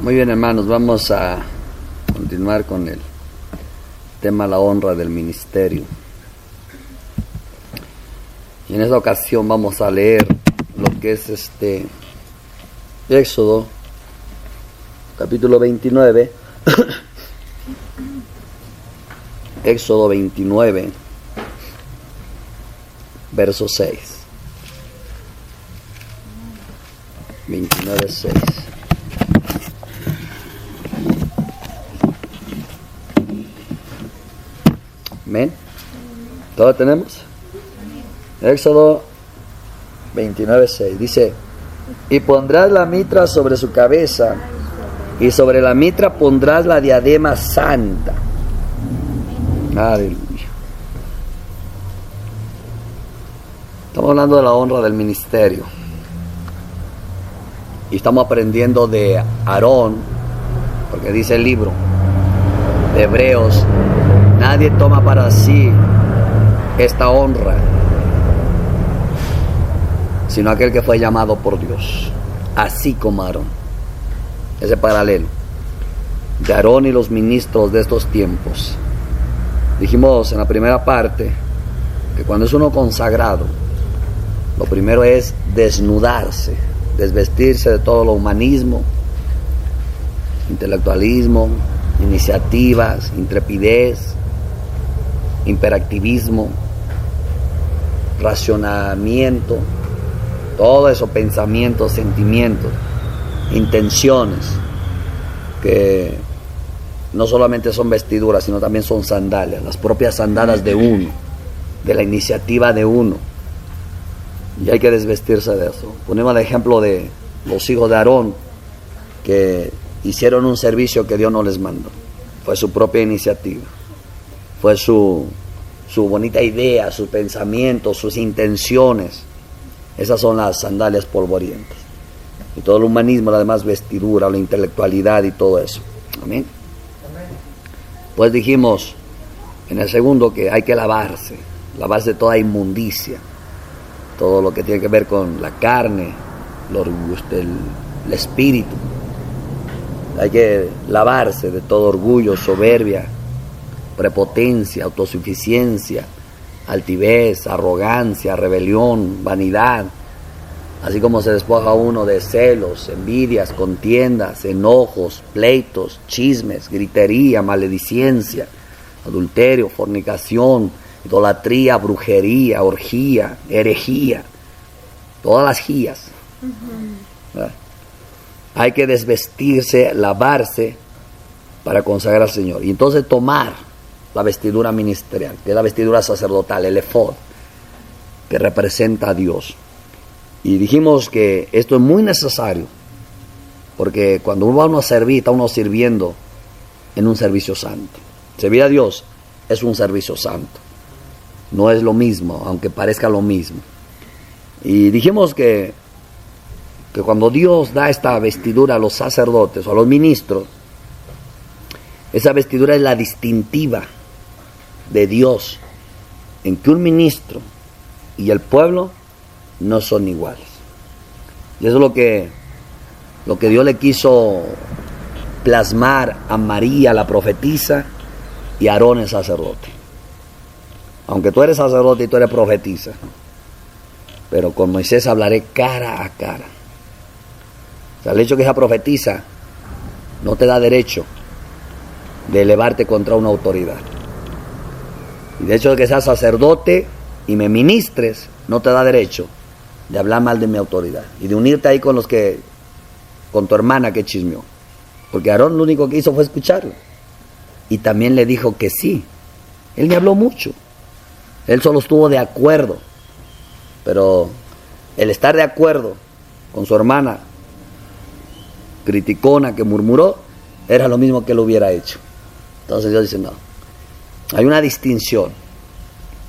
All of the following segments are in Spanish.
Muy bien, hermanos, vamos a continuar con el tema la honra del ministerio. Y en esta ocasión vamos a leer lo que es Éxodo, capítulo 29. Éxodo 29, verso 6. 29, 6. ¿Amén? ¿Todo tenemos? Éxodo 29, 6. Dice: y pondrás la mitra sobre su cabeza, y sobre la mitra pondrás la diadema santa. Aleluya. Estamos hablando de la honra del ministerio. Y estamos aprendiendo de Aarón, porque dice el libro de Hebreos: nadie toma para sí esta honra, sino aquel que fue llamado por Dios, así como Aarón. Ese paralelo de Aarón y los ministros de estos tiempos. Dijimos en la primera parte que cuando es uno consagrado, lo primero es desnudarse, desvestirse de todo lo humanismo, intelectualismo, iniciativas, intrepidez, hiperactivismo, racionamiento, todo eso, pensamientos, sentimientos, intenciones, que no solamente son vestiduras, sino también son sandalias, las propias sandalias de uno, de la iniciativa de uno. Y hay que desvestirse de eso. Ponemos el ejemplo de los hijos de Aarón, que hicieron un servicio que Dios no les mandó. Fue su propia iniciativa, fue su bonita idea, sus pensamientos, sus intenciones. Esas son las sandalias polvorientas. Y todo el humanismo, la demás vestidura, la intelectualidad y todo eso. Amén. Pues dijimos en el segundo que hay que lavarse de toda inmundicia, todo lo que tiene que ver con la carne, el espíritu. Hay que lavarse de todo orgullo, soberbia, prepotencia, autosuficiencia, altivez, arrogancia, rebelión, vanidad, así como se despoja uno de celos, envidias, contiendas, enojos, pleitos, chismes, gritería, maledicencia, adulterio, fornicación, idolatría, brujería, orgía, herejía, todas las gías. Hay que desvestirse, lavarse para consagrar al Señor. Y entonces tomar la vestidura ministerial, que es la vestidura sacerdotal, el efod, que representa a Dios. Y dijimos que esto es muy necesario, porque cuando uno va a uno a servir, está uno sirviendo en un servicio santo. Servir a Dios es un servicio santo. No es lo mismo, aunque parezca lo mismo. Y dijimos que cuando Dios da esta vestidura a los sacerdotes o a los ministros, esa vestidura es la distintiva de Dios, en que un ministro y el pueblo no son iguales. Y eso es lo que Dios le quiso plasmar a María, la profetisa, y a Aarón, el sacerdote. Aunque tú eres sacerdote y tú eres profetisa, pero con Moisés hablaré cara a cara. O sea, el hecho que esa profetisa no te da derecho de elevarte contra una autoridad. Y de hecho de que seas sacerdote y me ministres, no te da derecho de hablar mal de mi autoridad y de unirte ahí con tu hermana que chismeó. Porque Aarón lo único que hizo fue escucharlo. Y también le dijo que sí. Él ni habló mucho. Él solo estuvo de acuerdo. Pero el estar de acuerdo con su hermana criticona que murmuró, era lo mismo que él hubiera hecho. Entonces Dios dice: no, hay una distinción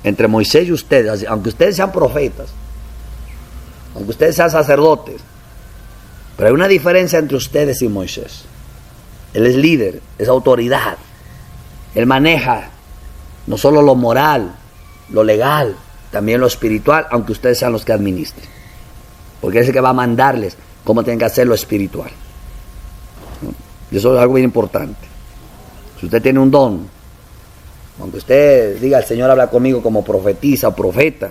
entre Moisés y ustedes, aunque ustedes sean profetas, aunque ustedes sean sacerdotes, pero hay una diferencia entre ustedes y Moisés. Él es líder, es autoridad. Él maneja no solo lo moral, lo legal, también lo espiritual, aunque ustedes sean los que administren. Porque es el que va a mandarles cómo tienen que hacer lo espiritual. Y eso es algo bien importante. Si usted tiene un don, aunque usted diga el Señor habla conmigo como profetisa o profeta,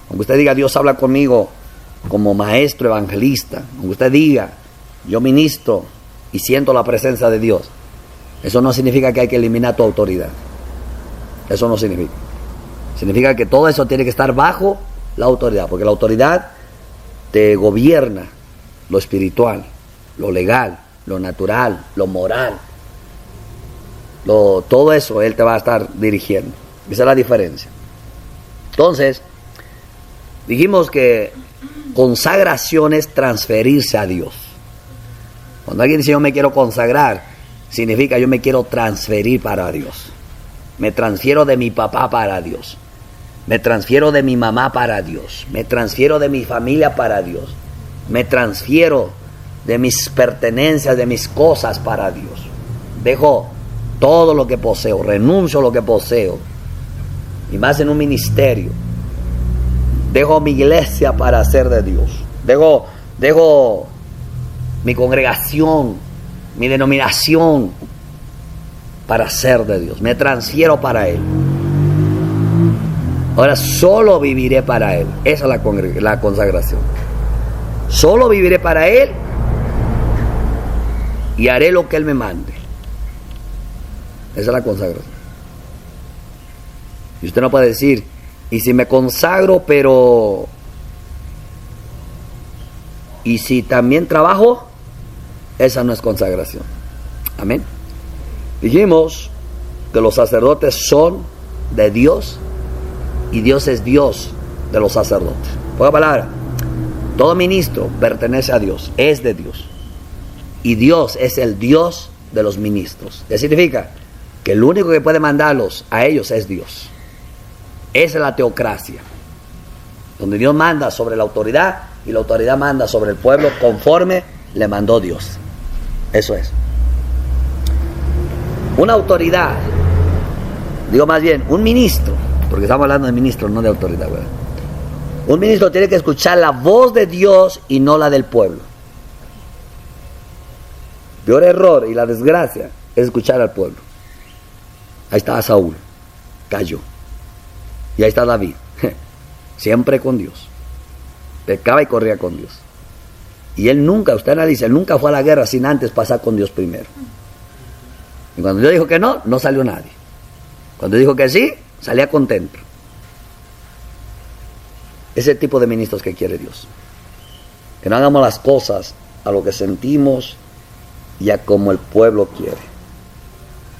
aunque usted diga Dios habla conmigo como maestro evangelista, aunque usted diga yo ministro y siento la presencia de Dios, eso no significa que hay que eliminar tu autoridad. Eso no significa. Significa que todo eso tiene que estar bajo la autoridad, porque la autoridad te gobierna lo espiritual, lo legal, lo natural, lo moral. Todo eso Él te va a estar dirigiendo. Esa es la diferencia. Entonces, dijimos que consagración es transferirse a Dios. Cuando alguien dice yo me quiero consagrar, significa yo me quiero transferir para Dios. Me transfiero de mi papá para Dios. Me transfiero de mi mamá para Dios. Me transfiero de mi familia para Dios. Me transfiero de mis pertenencias, de mis cosas para Dios. Dejo todo lo que poseo, renuncio a lo que poseo. Y más en un ministerio. Dejo mi iglesia para hacer de Dios. Dejo mi congregación, mi denominación para ser de Dios. Me transfiero para Él. Ahora solo viviré para Él. Esa es la consagración. Solo viviré para Él y haré lo que Él me mande. Esa es la consagración. Y usted no puede decir, y si me consagro, pero y si también trabajo, esa no es consagración. Amén. Dijimos que los sacerdotes son de Dios y Dios es Dios de los sacerdotes. Por la palabra, todo ministro pertenece a Dios, es de Dios. Y Dios es el Dios de los ministros. ¿Qué significa? Que el único que puede mandarlos a ellos es Dios. Esa es la teocracia, donde Dios manda sobre la autoridad y la autoridad manda sobre el pueblo conforme le mandó Dios. Eso es. Una autoridad, digo más bien, un ministro, porque estamos hablando de ministro, no de autoridad, ¿verdad? Un ministro tiene que escuchar la voz de Dios y no la del pueblo. El peor error y la desgracia es escuchar al pueblo. Ahí estaba Saúl, cayó. Y ahí está David, siempre con Dios. Pecaba y corría con Dios. Y él nunca, usted analiza, él nunca fue a la guerra sin antes pasar con Dios primero. Y cuando Dios dijo que no, no salió nadie. Cuando dijo que sí, salía contento. Ese tipo de ministros que quiere Dios. Que no hagamos las cosas a lo que sentimos y a como el pueblo quiere.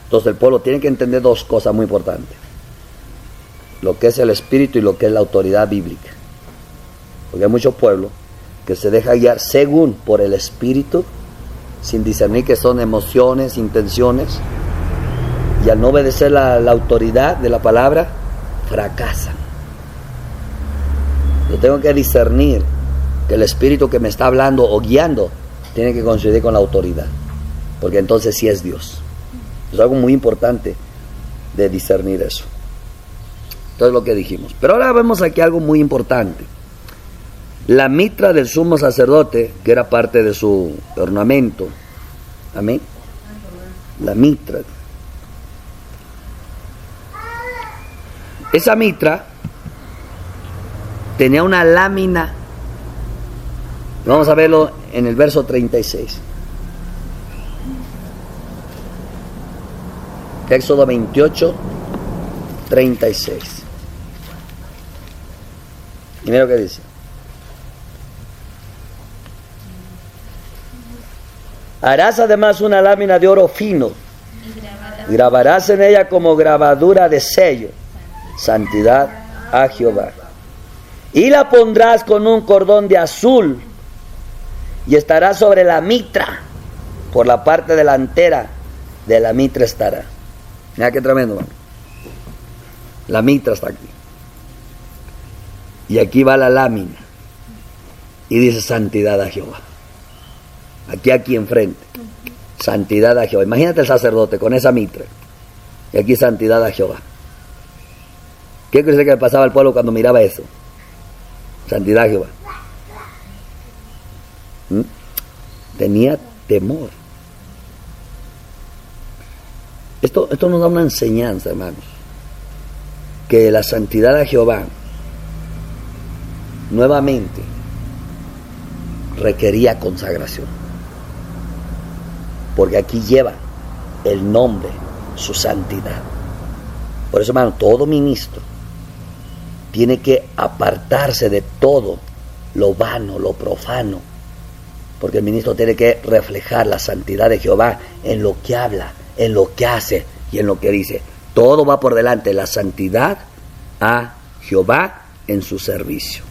Entonces el pueblo tiene que entender dos cosas muy importantes. Lo que es el espíritu y lo que es la autoridad bíblica. Porque hay muchos pueblos que se dejan guiar según por el espíritu, sin discernir que son emociones, intenciones, y al no obedecer la autoridad de la palabra, fracasan. Yo tengo que discernir que el espíritu que me está hablando o guiando tiene que coincidir con la autoridad, porque entonces sí es Dios. Es algo muy importante de discernir eso. Entonces lo que dijimos. Pero ahora vemos aquí algo muy importante. La mitra del sumo sacerdote, que era parte de su ornamento. Amén. La mitra. Esa mitra tenía una lámina. Vamos a verlo en el verso 36. Éxodo 28, 36. Y mira lo que dice. Harás además una lámina de oro fino. Grabarás en ella como grabadura de sello. Santidad a Jehová. Y la pondrás con un cordón de azul. Y estará sobre la mitra. Por la parte delantera de la mitra estará. Mira qué tremendo, man. La mitra está aquí. Y aquí va la lámina. Y dice santidad a Jehová. Aquí enfrente. Santidad a Jehová. Imagínate el sacerdote con esa mitra. Y aquí santidad a Jehová. ¿Qué crees que le pasaba al pueblo cuando miraba eso? Santidad a Jehová. Tenía temor. Esto nos da una enseñanza, hermanos, que la santidad de Jehová nuevamente requería consagración, porque aquí lleva el nombre, su santidad. Por eso, hermano, todo ministro tiene que apartarse de todo lo vano, lo profano, porque el ministro tiene que reflejar la santidad de Jehová en lo que habla, en lo que hace y en lo que dice. Todo va por delante, la santidad a Jehová en su servicio.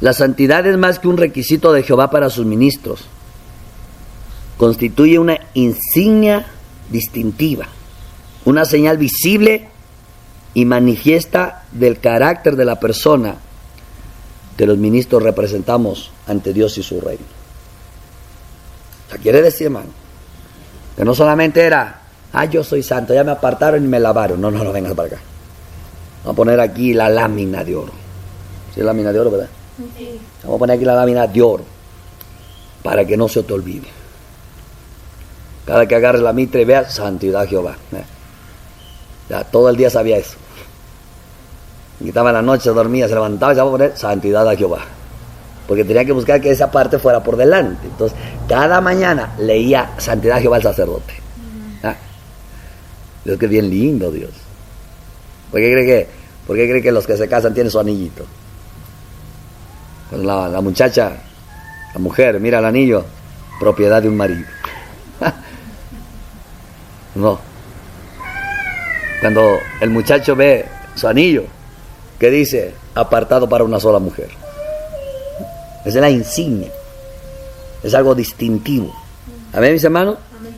La santidad es más que un requisito de Jehová para sus ministros. Constituye una insignia distintiva, una señal visible y manifiesta del carácter de la persona que los ministros representamos ante Dios y su reino. O sea, quiere decir, hermano, que no solamente era, yo soy santo, ya me apartaron y me lavaron. No, vengas para acá. Vamos a poner aquí la lámina de oro. ¿Sí es lámina de oro, verdad? Sí. Vamos a poner aquí la lámina de oro para que no se te olvide. Cada que agarres la mitra y veas, santidad Jehová. Ya todo el día sabía eso. Quitaba la noche, se dormía, se levantaba y se iba a poner santidad a Jehová. Porque tenía que buscar que esa parte fuera por delante. Entonces, cada mañana leía santidad a Jehová el sacerdote. Dios, que es bien lindo, Dios. ¿Por qué cree que los que se casan tienen su anillito? Cuando la muchacha, la mujer, mira el anillo, propiedad de un marido. No. Cuando el muchacho ve su anillo, que dice, apartado para una sola mujer. Esa es la insignia. Es algo distintivo. ¿Amén, mis hermanos? Amén.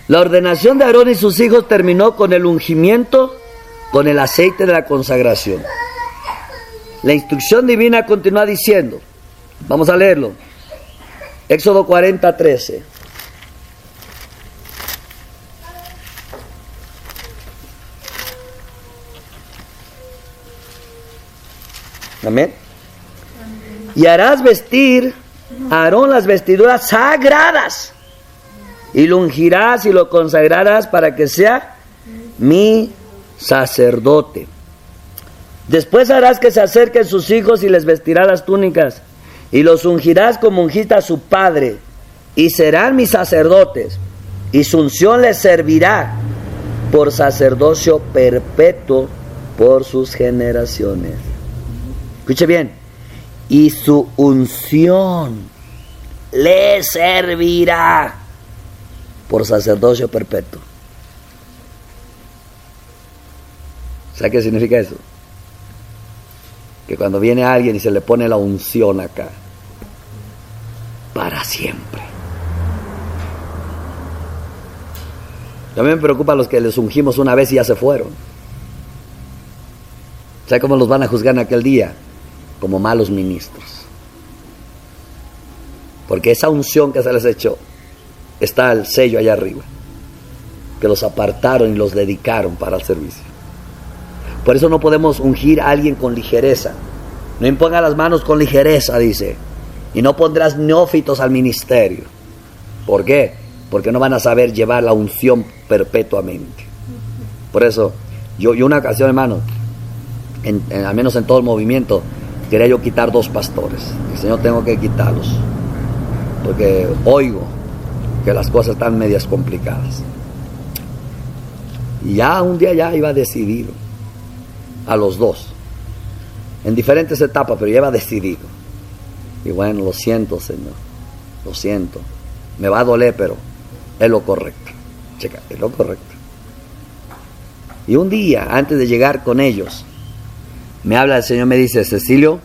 La ordenación de Aarón y sus hijos terminó con el ungimiento, con el aceite de la consagración. La instrucción divina continúa diciendo, vamos a leerlo, Éxodo 40:13. Amén. Y harás vestir a Aarón las vestiduras sagradas, y lo ungirás y lo consagrarás para que sea mi sacerdote. Después harás que se acerquen sus hijos y les vestirás las túnicas, y los ungirás como ungiste a su padre, y serán mis sacerdotes, y su unción les servirá por sacerdocio perpetuo por sus generaciones. Escuche bien, y su unción le servirá por sacerdocio perpetuo. ¿Sabe qué significa eso? Que cuando viene alguien y se le pone la unción acá, para siempre. A mí me preocupa los que les ungimos una vez y ya se fueron. ¿Sabe cómo los van a juzgar en aquel día? Como malos ministros. Porque esa unción que se les echó, está el sello allá arriba, que los apartaron y los dedicaron para el servicio. Por eso no podemos ungir a alguien con ligereza. No imponga las manos con ligereza, dice. Y no pondrás neófitos al ministerio. ¿Por qué? Porque no van a saber llevar la unción perpetuamente. Por eso, yo una ocasión, hermano, al menos en todo el movimiento, quería yo quitar 2 pastores. El Señor, tengo que quitarlos, porque oigo que las cosas están medias complicadas. Y ya un día ya iba decidido a los 2, en diferentes etapas, pero ya iba decidido. Y bueno, lo siento, Señor, lo siento, me va a doler, pero es lo correcto. Checa, es lo correcto. Y un día, antes de llegar con ellos, me habla el Señor, me dice: Cecilio,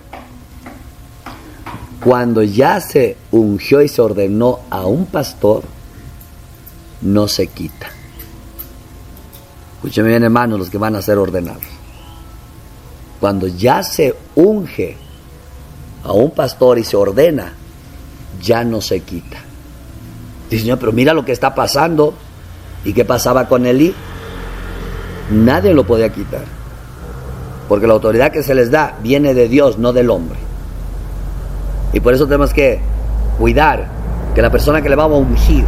cuando ya se ungió y se ordenó a un pastor, no se quita. Escúcheme bien, hermanos, los que van a ser ordenados. Cuando ya se unge a un pastor y se ordena, ya no se quita. Dice: Señor, pero mira lo que está pasando. ¿Y qué pasaba con Elí? Nadie lo podía quitar, porque la autoridad que se les da viene de Dios, no del hombre. Y por eso tenemos que cuidar Que la persona que le vamos a ungir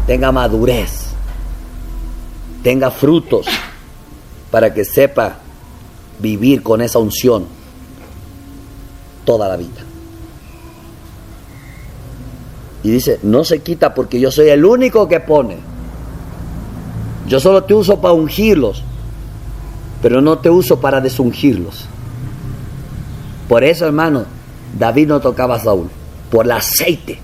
tenga madurez, tenga frutos, para que sepa vivir con esa unción toda la vida. Y dice, no se quita porque yo soy el único que pone. Yo solo te uso para ungirlos, pero no te uso para desungirlos. Por eso, hermano, David no tocaba a Saúl, por el aceite.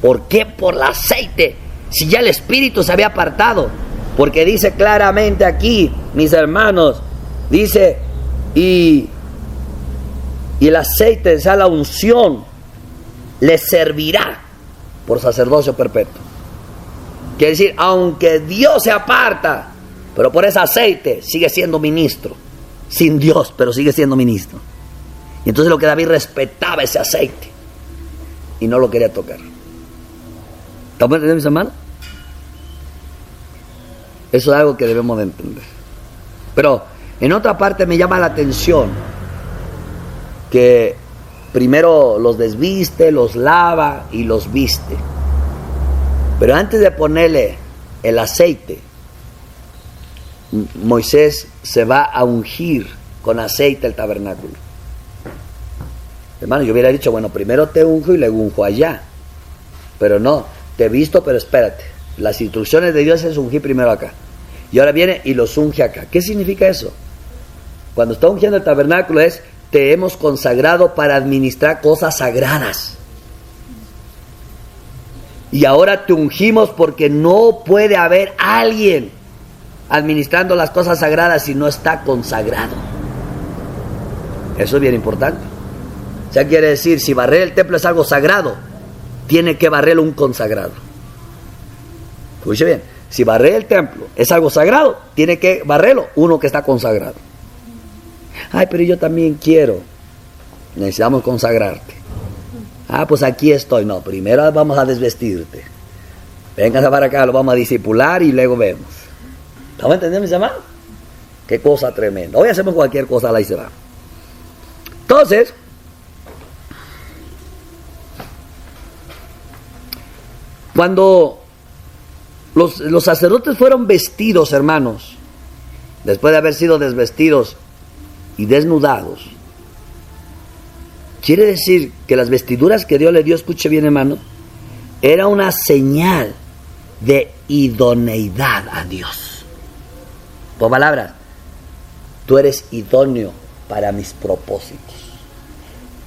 ¿Por qué por el aceite? Si ya el espíritu se había apartado. Porque dice claramente aquí, mis hermanos, dice, y el aceite, o sea, la unción, le servirá por sacerdocio perpetuo. Quiere decir, aunque Dios se aparta, pero por ese aceite sigue siendo ministro. Sin Dios, pero sigue siendo ministro. Y entonces lo que David respetaba ese aceite y no lo quería tocar. ¿Estamos entendiendo, mis hermanos? Eso es algo que debemos de entender. Pero en otra parte me llama la atención que primero los desviste, los lava y los viste. Pero antes de ponerle el aceite, Moisés se va a ungir con aceite el tabernáculo. Hermano, yo hubiera dicho, bueno, primero te unjo y luego unjo allá. Pero no, te visto, pero espérate. Las instrucciones de Dios es ungir primero acá. Y ahora viene y los unge acá. ¿Qué significa eso? Cuando está ungiendo el tabernáculo es, te hemos consagrado para administrar cosas sagradas. Y ahora te ungimos porque no puede haber alguien administrando las cosas sagradas si no está consagrado. Eso es bien importante. O sea, quiere decir, si barrer el templo es algo sagrado, tiene que barrerlo un consagrado. Escuche bien, si barrer el templo es algo sagrado, tiene que barrerlo uno que está consagrado. Ay, pero yo también quiero. Necesitamos consagrarte. Ah, pues aquí estoy. No, primero vamos a desvestirte. Véngase para acá, lo vamos a discipular y luego vemos. ¿Estamos entendiendo, mis hermanos? Qué cosa tremenda. Hoy hacemos cualquier cosa, ahí se va. Entonces, cuando los sacerdotes fueron vestidos, hermanos, después de haber sido desvestidos y desnudados, quiere decir que las vestiduras que Dios le dio, escuche bien, hermano, era una señal de idoneidad a Dios. Por palabras, tú eres idóneo para mis propósitos.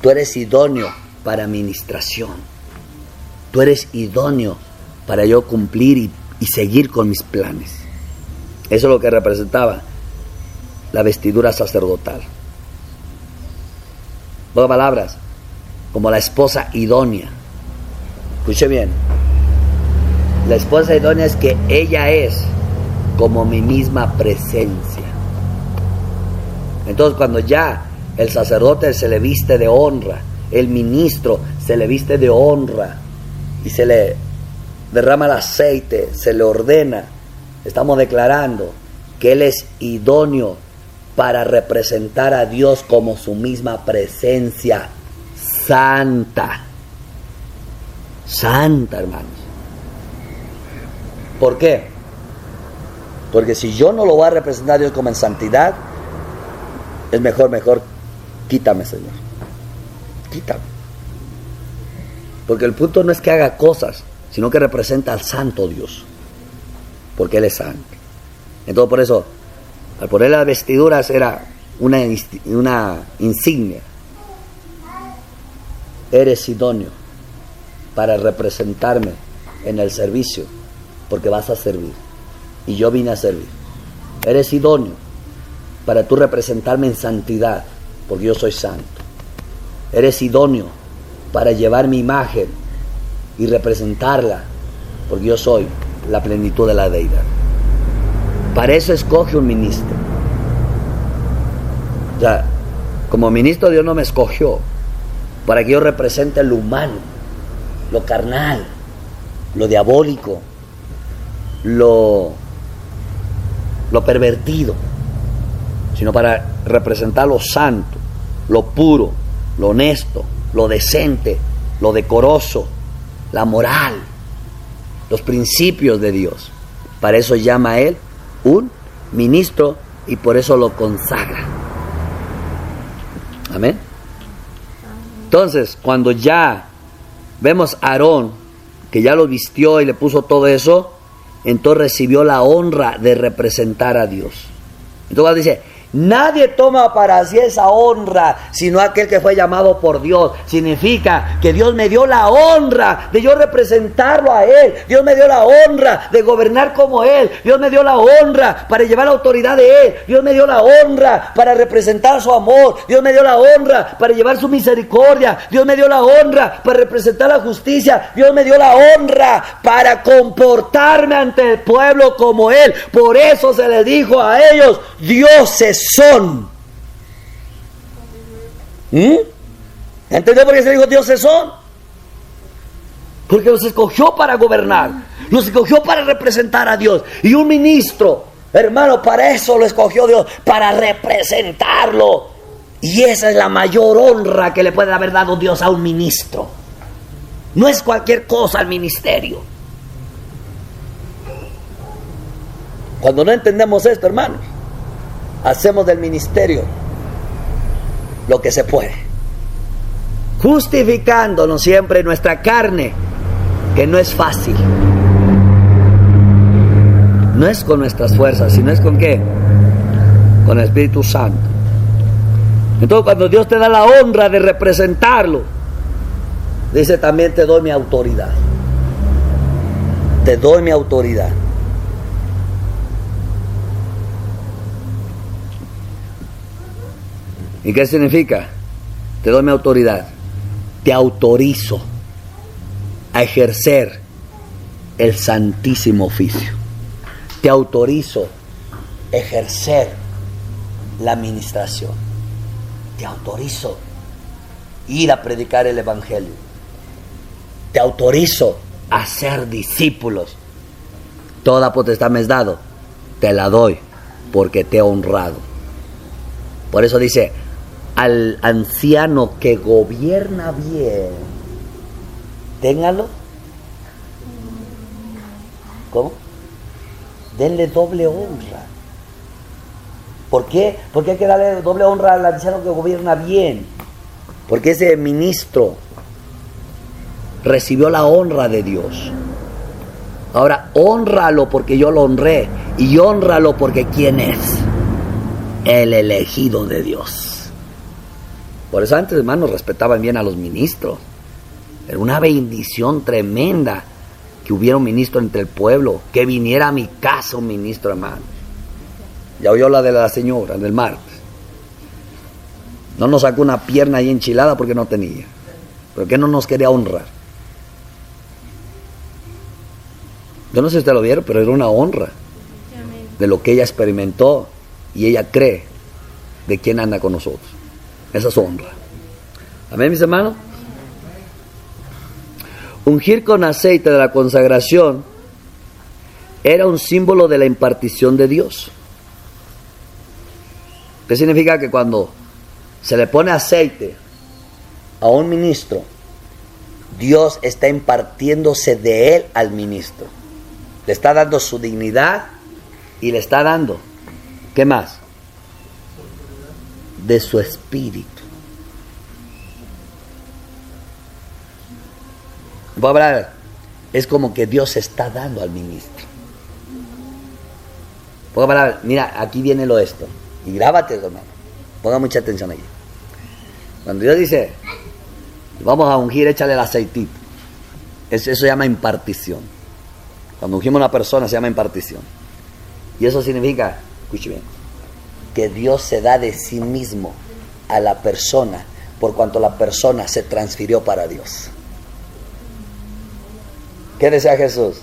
Tú eres idóneo para ministración. Tú eres idóneo para yo cumplir y seguir con mis planes. Eso es lo que representaba la vestidura sacerdotal. Dos palabras, como la esposa idónea. Escuche bien. La esposa idónea es que ella es como mi misma presencia. Entonces, cuando ya el sacerdote se le viste de honra, el ministro se le viste de honra y se le derrama el aceite, se le ordena, estamos declarando que él es idóneo para representar a Dios como su misma presencia santa. Santa, hermanos. ¿Por qué? Porque si yo no lo voy a representar a Dios como en santidad, es mejor, quítame, Señor. Quítame. Porque el punto no es que haga cosas, sino que representa al santo Dios. Porque Él es santo. Entonces, por eso, al poner las vestiduras era una insignia. Eres idóneo para representarme en el servicio, porque vas a servir. Y yo vine a servir. Eres idóneo para tú representarme en santidad, porque yo soy santo. Eres idóneo para llevar mi imagen y representarla, porque yo soy la plenitud de la deidad. Para eso escoge un ministro. O sea, como ministro Dios no me escogió para que yo represente lo humano, lo carnal, lo diabólico, lo pervertido, sino para representar lo santo, lo puro, lo honesto, lo decente, lo decoroso, la moral, los principios de Dios. Para eso llama a él un ministro y por eso lo consagra. Amén. Entonces, cuando ya vemos a Aarón, que ya lo vistió y le puso todo eso, entonces recibió la honra de representar a Dios. Entonces dice, nadie toma para sí esa honra, sino aquel que fue llamado por Dios. Significa que Dios me dio la honra de yo representarlo a Él. Dios me dio la honra de gobernar como Él. Dios me dio la honra para llevar la autoridad de Él. Dios me dio la honra para representar su amor. Dios me dio la honra para llevar su misericordia. Dios me dio la honra para representar la justicia. Dios me dio la honra para comportarme ante el pueblo como Él. Por eso se le dijo a ellos, dioses son. ¿Entendió por qué se dijo dioses son? Porque los escogió para gobernar, los escogió para representar a Dios. Y un ministro, hermano, para eso lo escogió Dios, para representarlo. Y esa es la mayor honra que le puede haber dado Dios a un ministro. No es cualquier cosa el ministerio. Cuando no entendemos esto, hermanos, hacemos del ministerio lo que se puede, justificándonos siempre en nuestra carne, que no es fácil. No es con nuestras fuerzas, sino es con ¿qué? Con el Espíritu Santo. Entonces, cuando Dios te da la honra de representarlo, dice también te doy mi autoridad. Te doy mi autoridad. ¿Y qué significa? Te doy mi autoridad. Te autorizo a ejercer el santísimo oficio. Te autorizo a ejercer la administración. Te autorizo ir a predicar el evangelio. Te autorizo a ser discípulos. Toda potestad me es dado. Te la doy porque te he honrado. Por eso dice, al anciano que gobierna bien, téngalo. ¿Cómo? Denle doble honra. ¿Por qué? Porque hay que darle doble honra al anciano que gobierna bien. Porque ese ministro recibió la honra de Dios. Ahora, hónralo porque yo lo honré. Y hónralo porque ¿quién es? El elegido de Dios. Por eso antes, hermanos, respetaban bien a los ministros. Era una bendición tremenda que hubiera un ministro entre el pueblo, que viniera a mi casa un ministro, hermano. Ya oyó la de la señora del martes. No nos sacó una pierna ahí enchilada porque no tenía. ¿Pero qué no nos quería honrar? Yo no sé si ustedes lo vieron, pero era una honra de lo que ella experimentó y ella cree de quién anda con nosotros. Esa es honra. Amén, mis hermanos. Ungir con aceite de la consagración era un símbolo de la impartición de Dios. ¿Qué significa? Que cuando se le pone aceite a un ministro, Dios está impartiéndose de él al ministro. Le está dando su dignidad y le está dando, ¿qué más? De su espíritu. Voy a hablar, es como que Dios está dando al ministro. Voy a hablar, mira, aquí viene lo esto. Y grábate, hermano. Ponga mucha atención aquí. Cuando Dios dice, vamos a ungir, échale el aceitito. Eso se llama impartición. Cuando ungimos a una persona se llama impartición. Y eso significa, escuche bien, que Dios se da de sí mismo a la persona por cuanto la persona se transfirió para Dios. ¿Qué decía Jesús?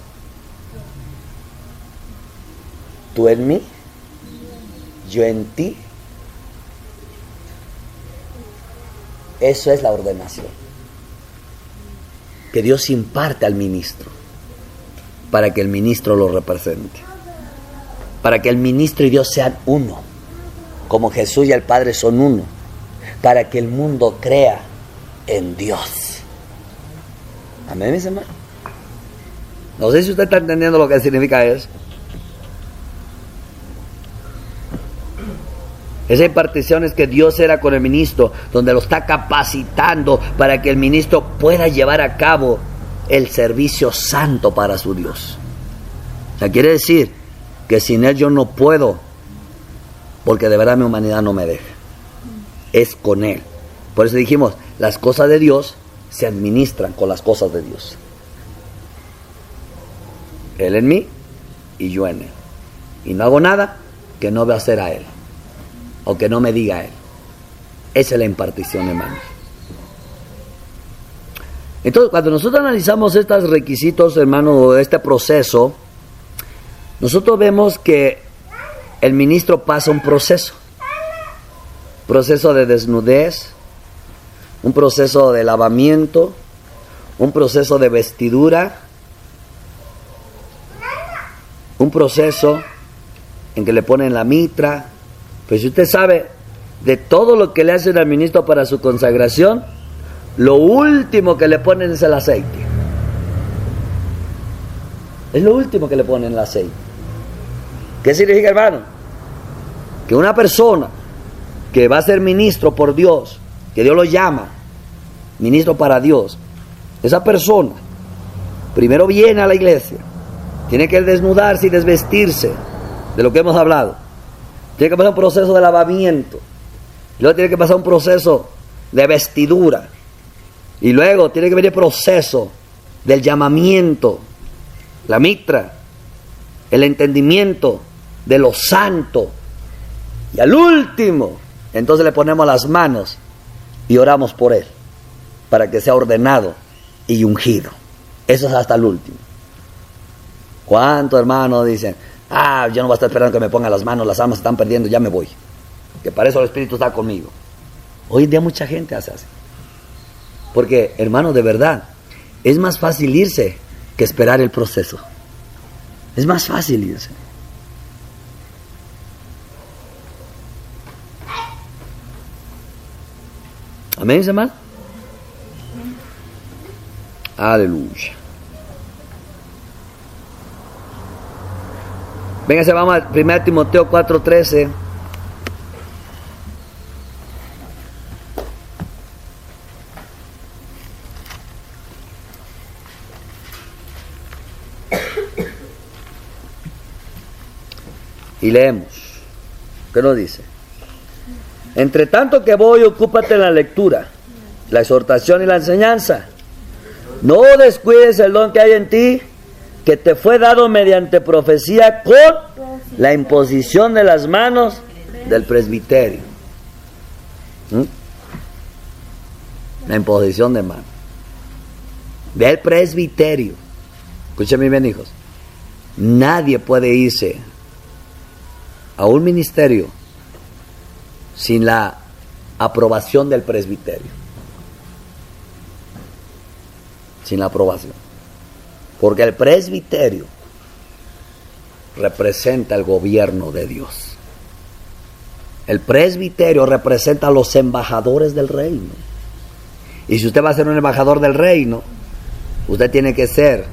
Tú en mí, yo en ti. Eso es la ordenación que Dios imparte al ministro para que el ministro lo represente, para que el ministro y Dios sean uno, como Jesús y el Padre son uno, para que el mundo crea en Dios. Amén, mis hermanos. No sé si usted está entendiendo lo que significa eso. Esa impartición es que Dios era con el ministro, donde lo está capacitando para que el ministro pueda llevar a cabo el servicio santo para su Dios. O sea, quiere decir que sin Él yo no puedo, porque de verdad mi humanidad no me deja. Es con Él. Por eso dijimos, las cosas de Dios se administran con las cosas de Dios. Él en mí y yo en Él. Y no hago nada que no vea hacer a Él, o que no me diga a Él. Esa es la impartición, hermanos. Entonces, cuando nosotros analizamos estos requisitos, hermano, este proceso, nosotros vemos que el ministro pasa un proceso de desnudez, un proceso de lavamiento, un proceso de vestidura, un proceso en que le ponen la mitra. Pues si usted sabe de todo lo que le hacen al ministro para su consagración, lo último que le ponen es el aceite. Es lo último que le ponen, el aceite. ¿Qué significa, hermano? Que una persona que va a ser ministro por Dios, que Dios lo llama ministro para Dios, esa persona primero viene a la iglesia, tiene que desnudarse y desvestirse de lo que hemos hablado. Tiene que pasar un proceso de lavamiento, y luego tiene que pasar un proceso de vestidura, y luego tiene que venir el proceso del llamamiento, la mitra, el entendimiento de lo santo, y al último entonces le ponemos las manos y oramos por él para que sea ordenado y ungido. Eso es hasta el último. ¿Cuántos hermanos dicen, yo no voy a estar esperando que me pongan las manos, las almas se están perdiendo, ya me voy, que para eso el Espíritu está conmigo? Hoy en día mucha gente hace así. Porque, hermano, de verdad, es más fácil irse que esperar el proceso. Es más fácil irse. Amén, hermano. Aleluya. Véngase, vamos a 1 Timoteo 4:13. Y leemos. ¿Qué nos dice? Entre tanto que voy, ocúpate en la lectura, la exhortación y la enseñanza. No descuides el don que hay en ti, que te fue dado mediante profecía con la imposición de las manos del presbiterio. La imposición de manos del presbiterio. Escúchenme bien, hijos. Nadie puede irse a un ministerio sin la aprobación del presbiterio. Sin la aprobación. Porque el presbiterio representa el gobierno de Dios. El presbiterio representa a los embajadores del reino. Y si usted va a ser un embajador del reino, usted tiene que ser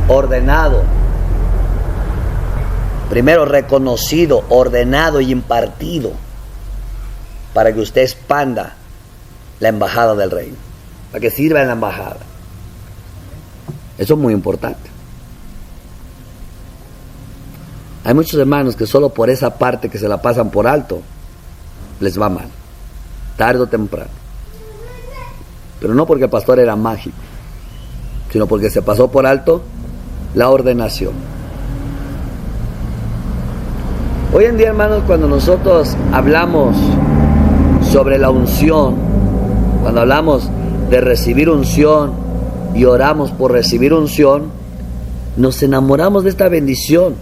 ordenado, primero reconocido, ordenado y impartido, para que usted expanda la embajada del reino, para que sirva en la embajada. Eso es muy importante. Hay muchos hermanos que solo por esa parte que se la pasan por alto, les va mal, tarde o temprano. Pero no porque el pastor era mágico, sino porque se pasó por alto la ordenación. Hoy en día, hermanos, cuando nosotros hablamos sobre la unción, cuando hablamos de recibir unción y oramos por recibir unción, nos enamoramos de esta bendición.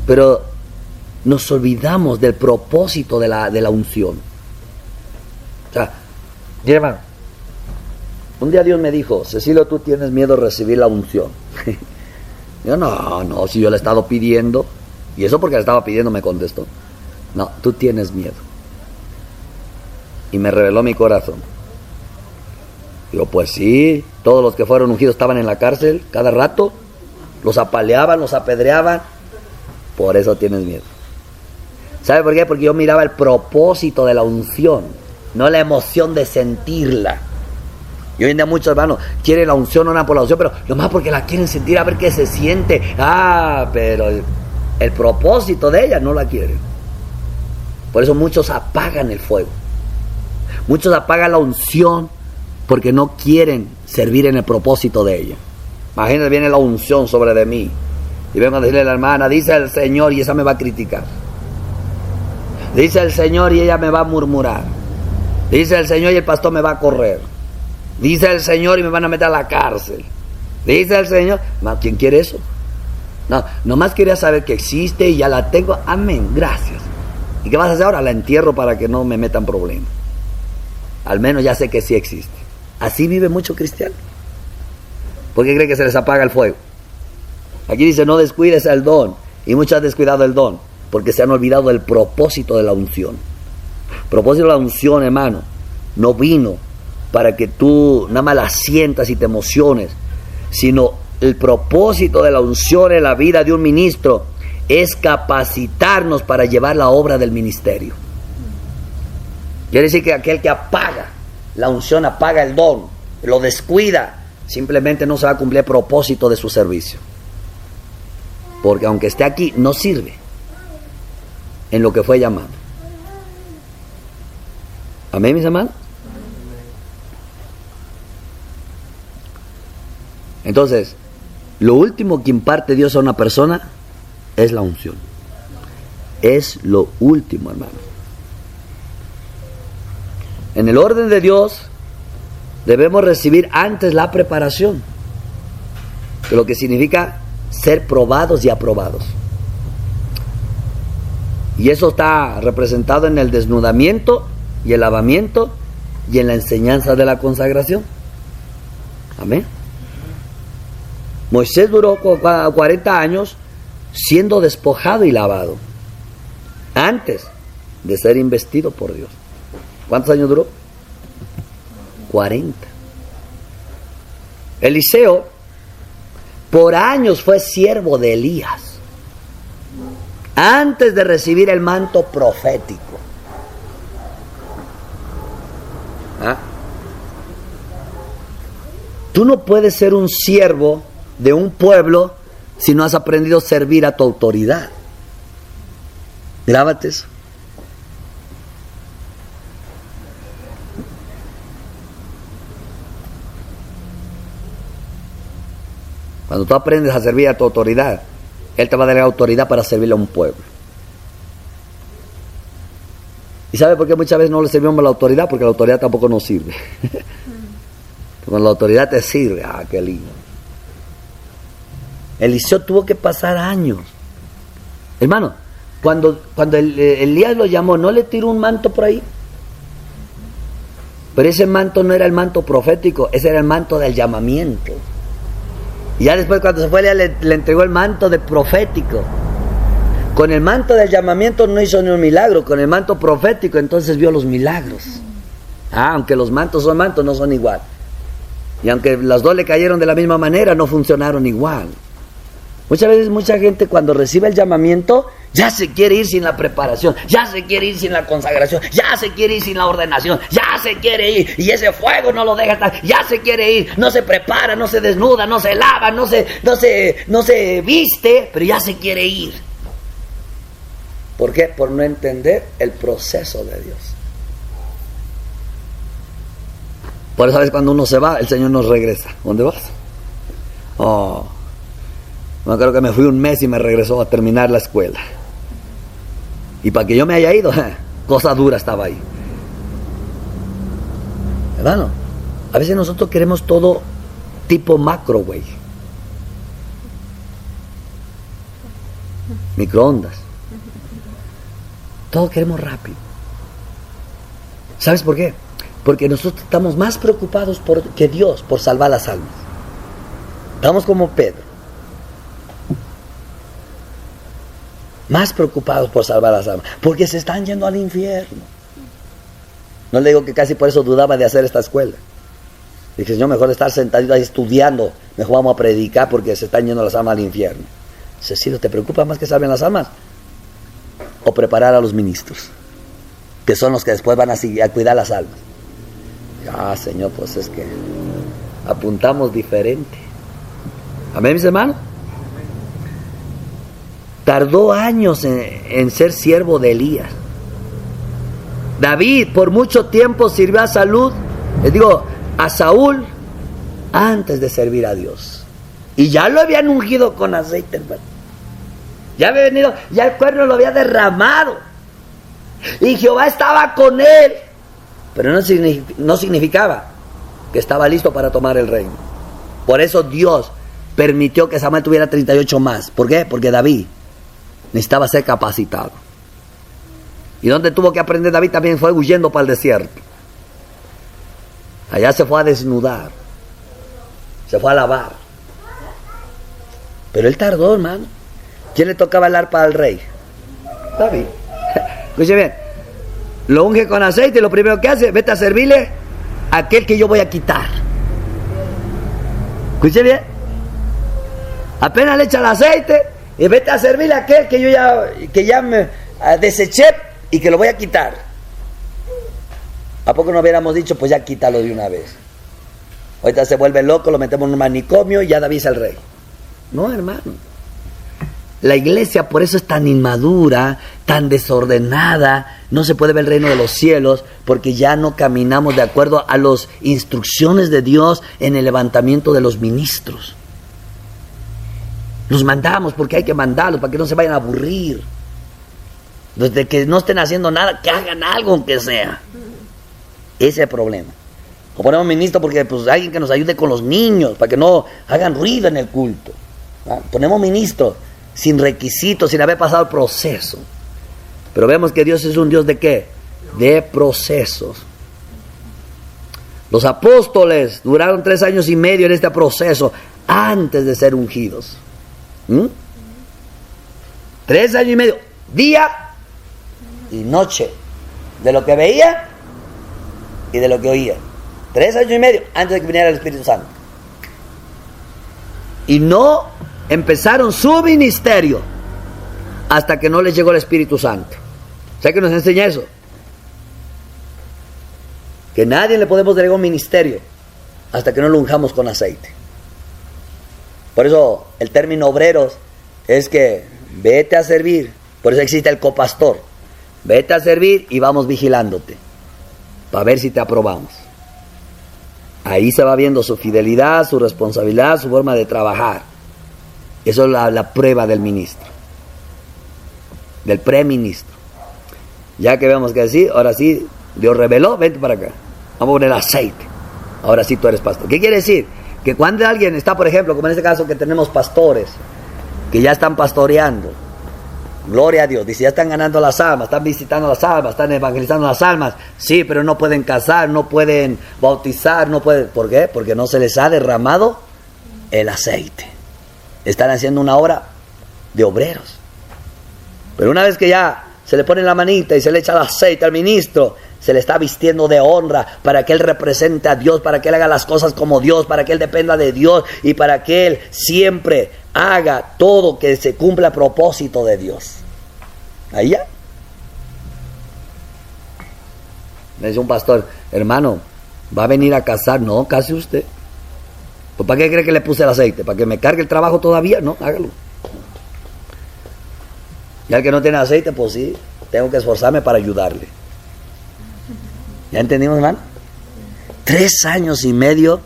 Pero nos olvidamos del propósito de la unción. O sea, hermano, un día Dios me dijo: Cecilio, tú tienes miedo de recibir la unción. Yo, no, si yo le he estado pidiendo, y eso porque le estaba pidiendo me contestó. No, tú tienes miedo. Y me reveló mi corazón. Digo, pues sí, todos los que fueron ungidos estaban en la cárcel cada rato, los apaleaban, los apedreaban, por eso tienes miedo. ¿Sabe por qué? Porque yo miraba el propósito de la unción, no la emoción de sentirla. Y hoy en día muchos hermanos quieren la unción, no por la unción, pero nomás porque la quieren sentir, a ver qué se siente. Pero el propósito de ella no la quieren. Por eso muchos apagan el fuego. Muchos apagan la unción porque no quieren servir en el propósito de ella. Imagínate, viene la unción sobre de mí y vengo a decirle a la hermana, dice el Señor, y esa me va a criticar. Dice el Señor y ella me va a murmurar. Dice el Señor y el pastor me va a correr. Dice el Señor y me van a meter a la cárcel. Dice el Señor. ¿Quién quiere eso? No, nomás quería saber que existe y ya la tengo. Amén, gracias. ¿Y qué vas a hacer ahora? La entierro para que no me metan problemas. Al menos ya sé que sí existe. Así vive mucho cristiano. ¿Por qué cree que se les apaga el fuego? Aquí dice, no descuides el don. Y muchos han descuidado el don porque se han olvidado del propósito de la unción. El propósito de la unción, hermano, no vino para que tú nada más la sientas y te emociones, sino el propósito de la unción en la vida de un ministro es capacitarnos para llevar la obra del ministerio. Quiere decir que aquel que apaga la unción, apaga el don, lo descuida, simplemente no se va a cumplir el propósito de su servicio. Porque aunque esté aquí, no sirve en lo que fue llamado. ¿Amén, mis hermanos? Entonces, lo último que imparte Dios a una persona es la unción. Es lo último, hermano. En el orden de Dios debemos recibir antes la preparación, que lo que significa ser probados y aprobados. Y eso está representado en el desnudamiento y el lavamiento y en la enseñanza de la consagración. Amén. Moisés duró 40 años siendo despojado y lavado antes de ser investido por Dios. ¿Cuántos años duró? 40. Eliseo por años fue siervo de Elías antes de recibir el manto profético. Tú no puedes ser un siervo de un pueblo si no has aprendido a servir a tu autoridad. Grábate eso. Cuando tú aprendes a servir a tu autoridad, Él te va a dar la autoridad para servirle a un pueblo. ¿Y sabe por qué muchas veces no le servimos a la autoridad? Porque la autoridad tampoco nos sirve. Cuando la autoridad te sirve, qué lindo. Eliseo tuvo que pasar años. Hermano, cuando Elías lo llamó, ¿no le tiró un manto por ahí? Pero ese manto no era el manto profético, ese era el manto del llamamiento. Y ya después, cuando se fue Elías, le entregó el manto de profético. Con el manto del llamamiento no hizo ni un milagro, con el manto profético entonces vio los milagros. Aunque los mantos son mantos, no son igual. Y aunque las dos le cayeron de la misma manera, no funcionaron igual. Muchas veces mucha gente cuando recibe el llamamiento ya se quiere ir sin la preparación, ya se quiere ir sin la consagración, ya se quiere ir sin la ordenación, ya se quiere ir y ese fuego no lo deja estar, ya se quiere ir, no se prepara, no se desnuda, no se lava, no se viste, pero ya se quiere ir. ¿Por qué? Por no entender el proceso de Dios. Por eso a veces cuando uno se va, el Señor nos regresa. ¿Dónde vas? No, creo que me fui un mes y me regresó a terminar la escuela. Y para que yo me haya ido, cosa dura estaba ahí. Hermano, a veces nosotros queremos todo tipo microwave. Microondas. Todo queremos rápido. ¿Sabes por qué? Porque nosotros estamos más preocupados que Dios por salvar las almas. Estamos como Pedro. Más preocupados por salvar las almas. Porque se están yendo al infierno. No le digo que casi por eso dudaba de hacer esta escuela. Dije, Señor, mejor estar sentadito ahí estudiando, mejor vamos a predicar porque se están yendo las almas al infierno. Dice, sí, ¿te preocupa más que salven las almas? O preparar a los ministros, que son los que después van a cuidar las almas. Ah, Señor, pues es que apuntamos diferente. Amén, mis hermanos. Tardó años en ser siervo de Elías. David por mucho tiempo sirvió a Saúl antes de servir a Dios. Y ya lo habían ungido con aceite, hermano. Ya había venido, ya el cuerno lo había derramado. Y Jehová estaba con él. Pero no significaba que estaba listo para tomar el reino. Por eso Dios permitió que Samuel tuviera 38 más. ¿Por qué? Porque David necesitaba ser capacitado. ¿Y dónde tuvo que aprender David? También fue huyendo para el desierto. Allá se fue a desnudar. Se fue a lavar. Pero él tardó, hermano. ¿Quién le tocaba el arpa al rey? David. Escuche bien. Lo unge con aceite y lo primero que hace, vete a servirle a aquel que yo voy a quitar. Escuche bien. Apenas le echa el aceite y vete a servirle a aquel que ya me deseché y que lo voy a quitar. ¿A poco no hubiéramos dicho, pues ya quítalo de una vez? Ahorita se vuelve loco, lo metemos en un manicomio y ya David es el rey. No, hermano. La iglesia por eso es tan inmadura, tan desordenada, no se puede ver el reino de los cielos, porque ya no caminamos de acuerdo a las instrucciones de Dios en el levantamiento de los ministros. Los mandamos porque hay que mandarlos, para que no se vayan a aburrir. Desde que no estén haciendo nada, que hagan algo aunque sea. Ese es el problema. O ponemos ministros porque pues alguien que nos ayude con los niños, para que no hagan ruido en el culto. Ponemos ministros sin requisitos, sin haber pasado el proceso. Pero vemos que Dios es un Dios ¿de qué? De procesos. Los apóstoles duraron 3 años y medio en este proceso antes de ser ungidos. 3 años y medio, día y noche, de lo que veía y de lo que oía. 3 años y medio antes de que viniera el Espíritu Santo. Y no empezaron su ministerio hasta que no les llegó el Espíritu Santo. ¿Sabe qué nos enseña eso? Que nadie le podemos delegar un ministerio hasta que no lo unjamos con aceite. Por eso el término obreros es que vete a servir. Por eso existe el copastor. Vete a servir y vamos vigilándote para ver si te aprobamos. Ahí se va viendo su fidelidad, su responsabilidad, su forma de trabajar. Eso es la prueba del ministro, del preministro. Ya que vemos que sí, ahora sí, Dios reveló, vente para acá. Vamos a poner aceite. Ahora sí tú eres pastor. ¿Qué quiere decir? Que cuando alguien está, por ejemplo, como en este caso que tenemos pastores, que ya están pastoreando, gloria a Dios, dice, ya están ganando las almas, están visitando las almas, están evangelizando las almas, sí, pero no pueden casar, no pueden bautizar, no pueden, ¿por qué? Porque no se les ha derramado el aceite. Están haciendo una obra de obreros. Pero una vez que ya se le pone la manita y se le echa el aceite al ministro, se le está vistiendo de honra para que él represente a Dios, para que él haga las cosas como Dios, para que él dependa de Dios y para que él siempre haga todo que se cumpla a propósito de Dios. Ahí ya. Me dice un pastor, hermano, ¿va a venir a casar? No, case usted. ¿Pues para qué cree que le puse el aceite? ¿Para que me cargue el trabajo todavía? No, hágalo. Y al que no tiene aceite, pues sí, tengo que esforzarme para ayudarle. ¿Ya entendimos, hermano? 3 años y medio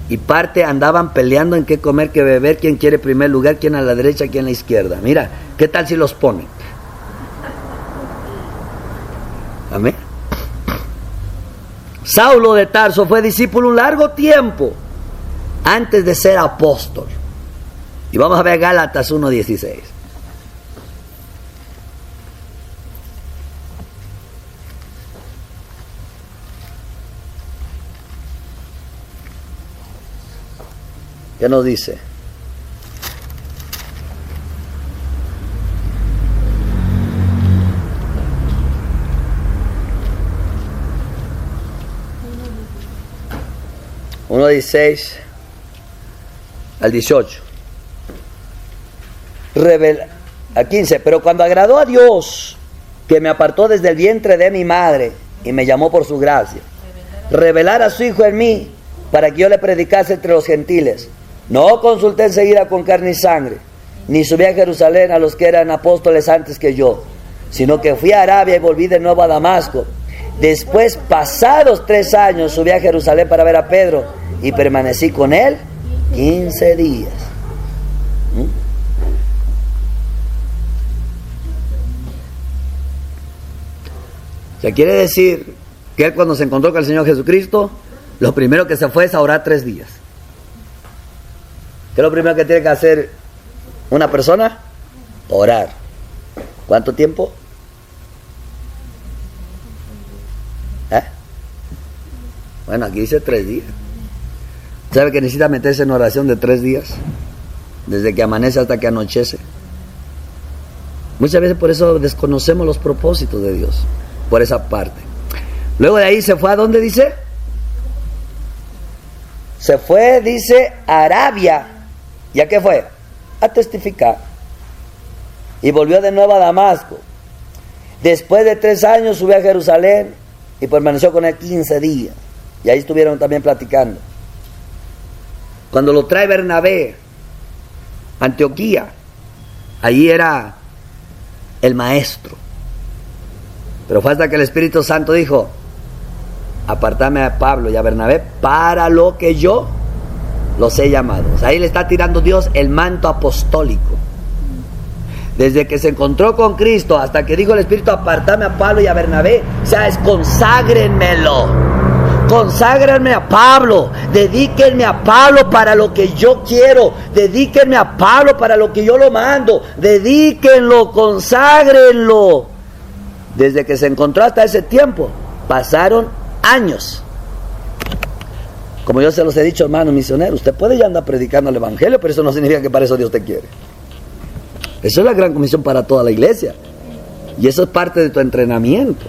y parte andaban peleando en qué comer, qué beber, quién quiere primer lugar, quién a la derecha, quién a la izquierda. Mira, ¿qué tal si los ponen? Amén. Saulo de Tarso fue discípulo un largo tiempo antes de ser apóstol. Y vamos a ver Gálatas 1:16. ¿Qué nos dice? 1:16 al 18. A 15. Pero cuando agradó a Dios, que me apartó desde el vientre de mi madre y me llamó por su gracia, revelar a su Hijo en mí, para que yo le predicase entre los gentiles, no consulté enseguida con carne y sangre, ni subí a Jerusalén a los que eran apóstoles antes que yo, sino que fui a Arabia y volví de nuevo a Damasco. Después, pasados 3 años, subí a Jerusalén para ver a Pedro y permanecí con él 15 días. O sea, quiere decir que él, cuando se encontró con el Señor Jesucristo, lo primero que se fue es a orar 3 días. ¿Qué es lo primero que tiene que hacer una persona? Orar. ¿Cuánto tiempo? Bueno, aquí dice 3 días. ¿Sabe que necesita meterse en oración de 3 días? Desde que amanece hasta que anochece. Muchas veces por eso desconocemos los propósitos de Dios, por esa parte. Luego de ahí se fue, ¿a dónde dice? Se fue, dice, a Arabia. ¿Y a qué fue? A testificar. Y volvió de nuevo a Damasco. Después de 3 años subió a Jerusalén y permaneció con él 15 días. Y ahí estuvieron también platicando. Cuando lo trae Bernabé a Antioquía, allí era el maestro. Pero fue hasta que el Espíritu Santo dijo: apartame a Pablo y a Bernabé para lo que yo los he llamado. O sea, ahí le está tirando Dios el manto apostólico. Desde que se encontró con Cristo hasta que dijo el Espíritu: apartame a Pablo y a Bernabé. O sea, es conságrenmelo. Conságrenme a Pablo, dedíquenme a Pablo para lo que yo quiero, dedíquenme a Pablo para lo que yo lo mando, dedíquenlo, conságrenlo. Desde que se encontró hasta ese tiempo, pasaron años. Como yo se los he dicho, hermanos misioneros, usted puede ya andar predicando el evangelio, pero eso no significa que para eso Dios te quiere. Eso es la gran comisión para toda la iglesia, y eso es parte de tu entrenamiento.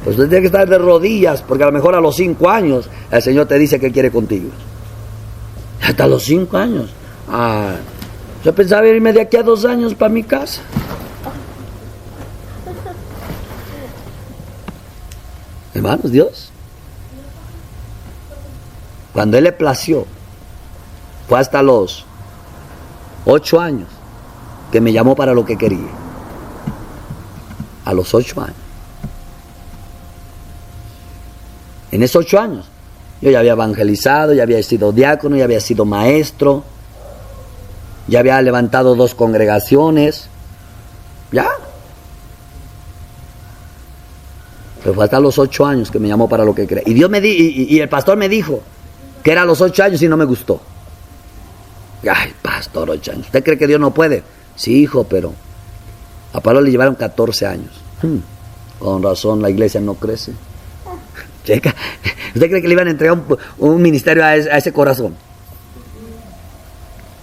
Pues usted tiene que estar de rodillas, porque a lo mejor a los 5 años el Señor te dice que quiere contigo. Hasta los 5 años. Yo pensaba irme de aquí a 2 años para mi casa. Hermanos, Dios, cuando Él le plació, fue hasta los 8 años que me llamó para lo que quería. A los 8 años. En esos 8 años, yo ya había evangelizado, ya había sido diácono, ya había sido maestro, ya había levantado 2 congregaciones, ya. Pero fue hasta los 8 años que me llamó para lo que quería. Y Dios y el pastor me dijo que era a los 8 años y no me gustó. Ay, pastor, 8 años. ¿Usted cree que Dios no puede? Sí, hijo, pero a Pablo le llevaron 14 años. Con razón, la iglesia no crece. Checa. ¿Usted cree que le iban a entregar un ministerio a ese corazón?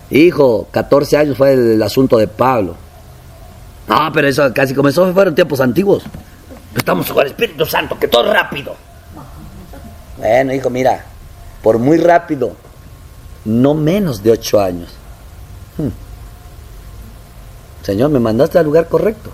Hijo, 14 años fue el asunto de Pablo. No, pero eso casi comenzó, fueron tiempos antiguos. Estamos con el Espíritu Santo, que todo es rápido. Bueno, hijo, mira, por muy rápido, no menos de 8 años. Señor, me mandaste al lugar correcto.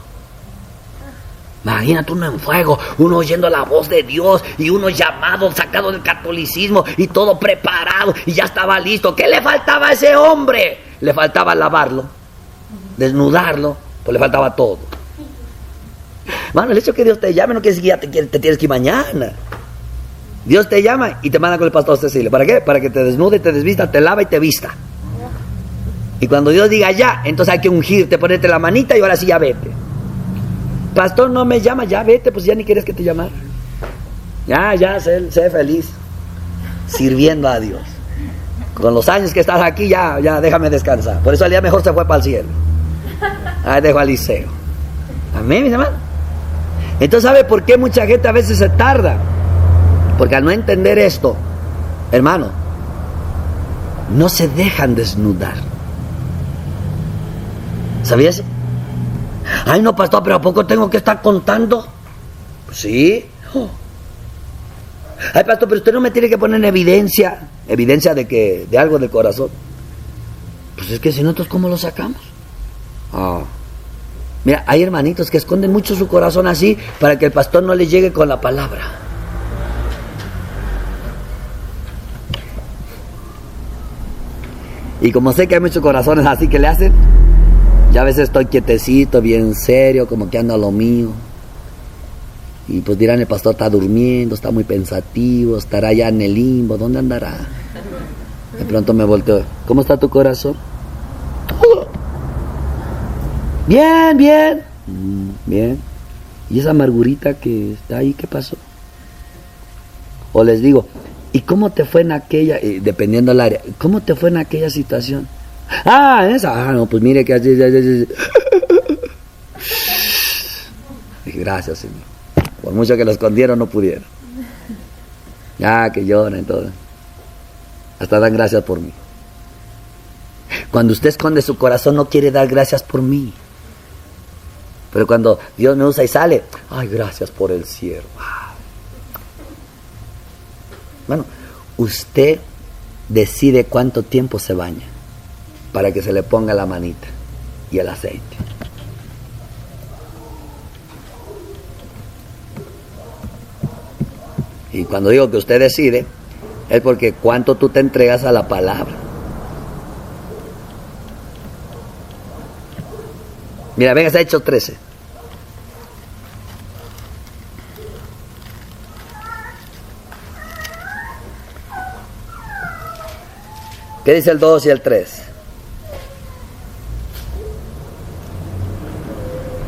Imagínate uno en fuego, uno oyendo la voz de Dios y uno llamado, sacado del catolicismo y todo preparado y ya estaba listo. ¿Qué le faltaba a ese hombre? Le faltaba lavarlo, desnudarlo, pues le faltaba todo. Mano, el hecho que Dios te llame no quiere decir que ya te tienes que ir mañana. Dios te llama y te manda con el pastor Cecilio. ¿Para qué? Para que te desnude, te desvista, te lava y te vista. Y cuando Dios diga ya, entonces hay que ungirte, ponerte la manita y ahora sí ya vete. Pastor, no me llama, ya vete, pues ya ni quieres que te llamara. Ya, sé feliz sirviendo a Dios. Con los años que estás aquí, ya déjame descansar. Por eso al día mejor se fue para el cielo. Ahí dejo al liceo. Amén, mis hermanos. Entonces, ¿sabe por qué mucha gente a veces se tarda? Porque al no entender esto, hermano, no se dejan desnudar. ¿Sabías? Ay, no, pastor, pero ¿a poco tengo que estar contando? Pues sí. Ay, pastor, pero usted no me tiene que poner en evidencia de algo del corazón. Pues es que si no, entonces ¿cómo lo sacamos? Mira, hay hermanitos que esconden mucho su corazón así para que el pastor no les llegue con la palabra. Y como sé que hay muchos corazones así que le hacen, ya a veces estoy quietecito, bien serio, como que ando a lo mío. Y pues dirán, el pastor está durmiendo, está muy pensativo, estará allá en el limbo, ¿dónde andará? De pronto me volteo, ¿cómo está tu corazón? Bien, bien. Bien. ¿Y esa amargurita que está ahí, qué pasó? O les digo, ¿y cómo te fue en aquella, dependiendo del área, cómo te fue en aquella situación? No, pues mire que así. Dije, gracias, Señor. Por mucho que lo escondieron, no pudieron. Ya que lloran y todo. Hasta dan gracias por mí. Cuando usted esconde su corazón, no quiere dar gracias por mí. Pero cuando Dios me usa y sale, ay, gracias por el siervo. Bueno, usted decide cuánto tiempo se baña para que se le ponga la manita y el aceite. Y cuando digo que usted decide, es porque cuánto tú te entregas a la palabra. Mira, venga, Hechos 13. ¿Qué dice el 2 y el 3?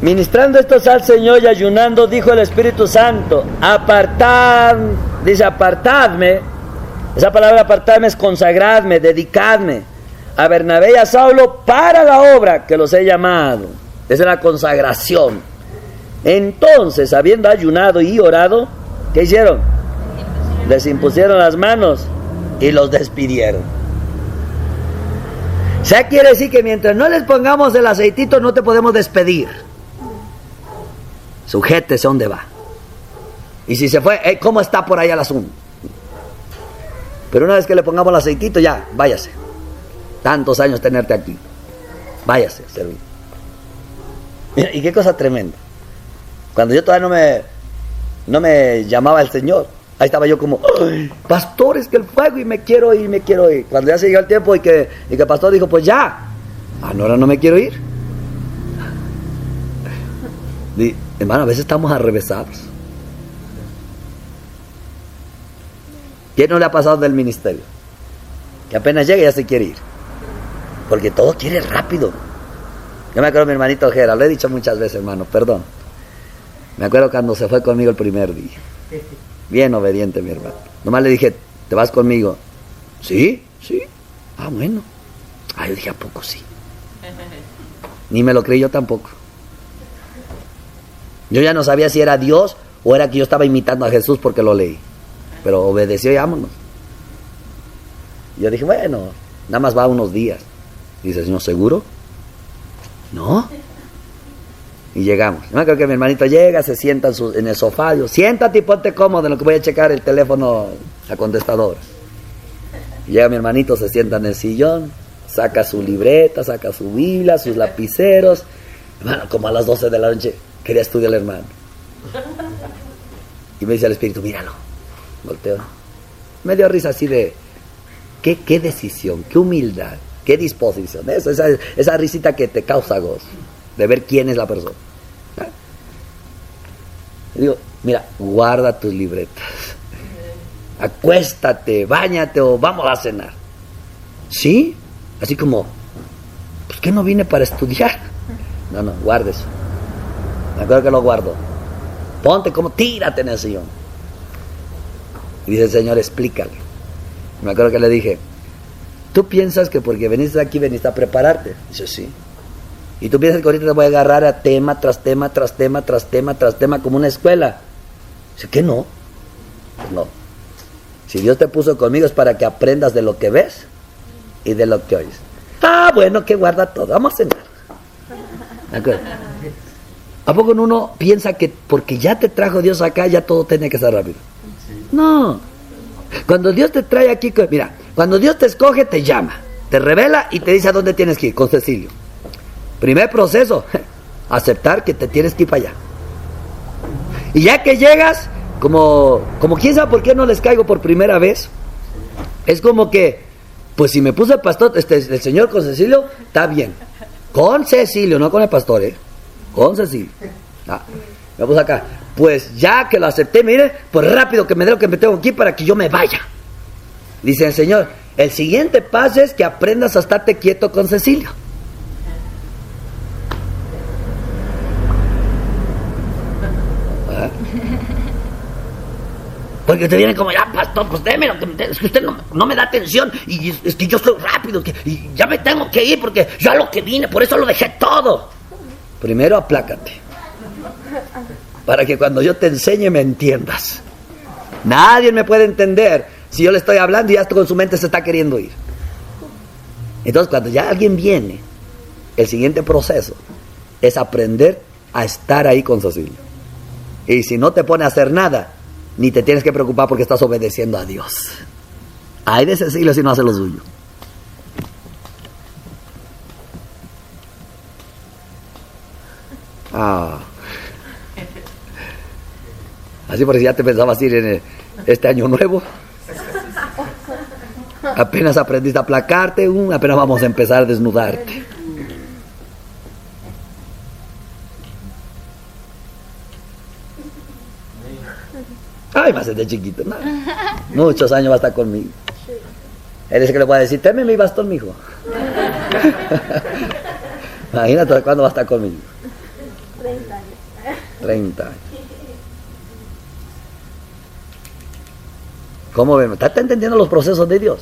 Ministrando estos al Señor y ayunando, dijo el Espíritu Santo, apartadme. Esa palabra apartadme es consagradme, dedicadme a Bernabé y a Saulo para la obra que los he llamado. Esa es la consagración. Entonces, habiendo ayunado y orado, ¿qué hicieron? Les impusieron las manos y los despidieron. O sea, quiere decir que mientras no les pongamos el aceitito, no te podemos despedir. Sujétese donde va. Y si se fue, ¿cómo está por allá el asunto? Pero una vez que le pongamos el aceitito, ya, váyase. Tantos años tenerte aquí. Váyase, servir. Mira, y qué cosa tremenda. Cuando yo todavía no me llamaba el Señor, ahí estaba yo como, ¡ay, pastor, es que el fuego y me quiero ir! Cuando ya se llegó el tiempo y que el pastor dijo, pues ya. Ahora no me quiero ir. Hermano, a veces estamos arrevesados. ¿Quién no le ha pasado del ministerio? Que apenas llega y ya se quiere ir. Porque todo quiere rápido. Yo me acuerdo de mi hermanito Gera, lo he dicho muchas veces, hermano, perdón. Me acuerdo cuando se fue conmigo el primer día. Bien obediente, mi hermano. Nomás le dije, ¿te vas conmigo? ¿Sí? ¿Sí? Bueno. Yo dije, ¿a poco sí? Ni me lo creí yo tampoco. Yo ya no sabía si era Dios o era que yo estaba imitando a Jesús porque lo leí. Pero obedeció y vámonos. Y yo dije, bueno, nada más va unos días. Dice, ¿Señor, seguro? No. Y llegamos. Yo me acuerdo que mi hermanito llega, se sienta en el sofá. Yo, siéntate y ponte cómodo en lo que voy a checar el teléfono, la contestadora. Y llega mi hermanito, se sienta en el sillón, saca su libreta, saca su Biblia, sus lapiceros. Hermano, como a las 12 de la noche quería estudiar el hermano. Y me dice el Espíritu, míralo. Volteo. Me dio risa así de, qué decisión, qué humildad, qué disposición. Esa risita que te causa gozo, de ver quién es la persona. Y digo, mira, guarda tus libretas. Acuéstate, báñate o vamos a cenar. ¿Sí? Así como, pues que no vine para estudiar. No, guarda eso. Me acuerdo que lo guardo. Ponte como, tírate en el sillón. Y dice el Señor, explícale. Me acuerdo que le dije, ¿tú piensas que porque veniste aquí, veniste a prepararte? Dice, sí. ¿Y tú piensas que ahorita te voy a agarrar a tema tras tema, tras tema, tras tema, tras tema, como una escuela? Dice, ¿qué no? Pues no. Si Dios te puso conmigo es para que aprendas de lo que ves y de lo que oyes. Bueno, que guarda todo. Vamos a cenar. ¿De acuerdo? ¿A poco uno piensa que porque ya te trajo Dios acá, ya todo tiene que ser rápido? No. Cuando Dios te trae aquí, mira, cuando Dios te escoge, te llama, te revela y te dice a dónde tienes que ir, con Cecilio. Primer proceso, aceptar que te tienes que ir para allá. Y ya que llegas, como quién sabe por qué no les caigo por primera vez, es como que, pues si me puse el pastor, el Señor con Cecilio, está bien. Con Cecilio, no con el pastor, con Cecilio. Me puse acá. Pues ya que lo acepté, mire, pues rápido que me dé lo que me tengo aquí para que yo me vaya. Dice el Señor, el siguiente paso es que aprendas a estarte quieto con Cecilio. Porque te vienen como, ya pastor, pues déme lo que me, es que usted no me da atención y es que yo soy rápido y ya me tengo que ir porque yo a lo que vine, por eso lo dejé todo. Primero aplácate, para que cuando yo te enseñe me entiendas. Nadie me puede entender si yo le estoy hablando y ya con su mente se está queriendo ir. Entonces cuando ya alguien viene, el siguiente proceso es aprender a estar ahí con Cecilio. Y si no te pone a hacer nada, ni te tienes que preocupar porque estás obedeciendo a Dios. Ay de Cecilio si no hace lo suyo. Así por si ya te pensabas ir en este año nuevo. Apenas aprendiste a aplacarte, apenas vamos a empezar a desnudarte. Ay, más desde chiquito, no. Muchos años va a estar conmigo. Él es el que le voy a decir, teme mi bastón, mijo. Imagínate cuándo va a estar conmigo. 30 años. 30 años. ¿Cómo ven? ¿Estás entendiendo los procesos de Dios?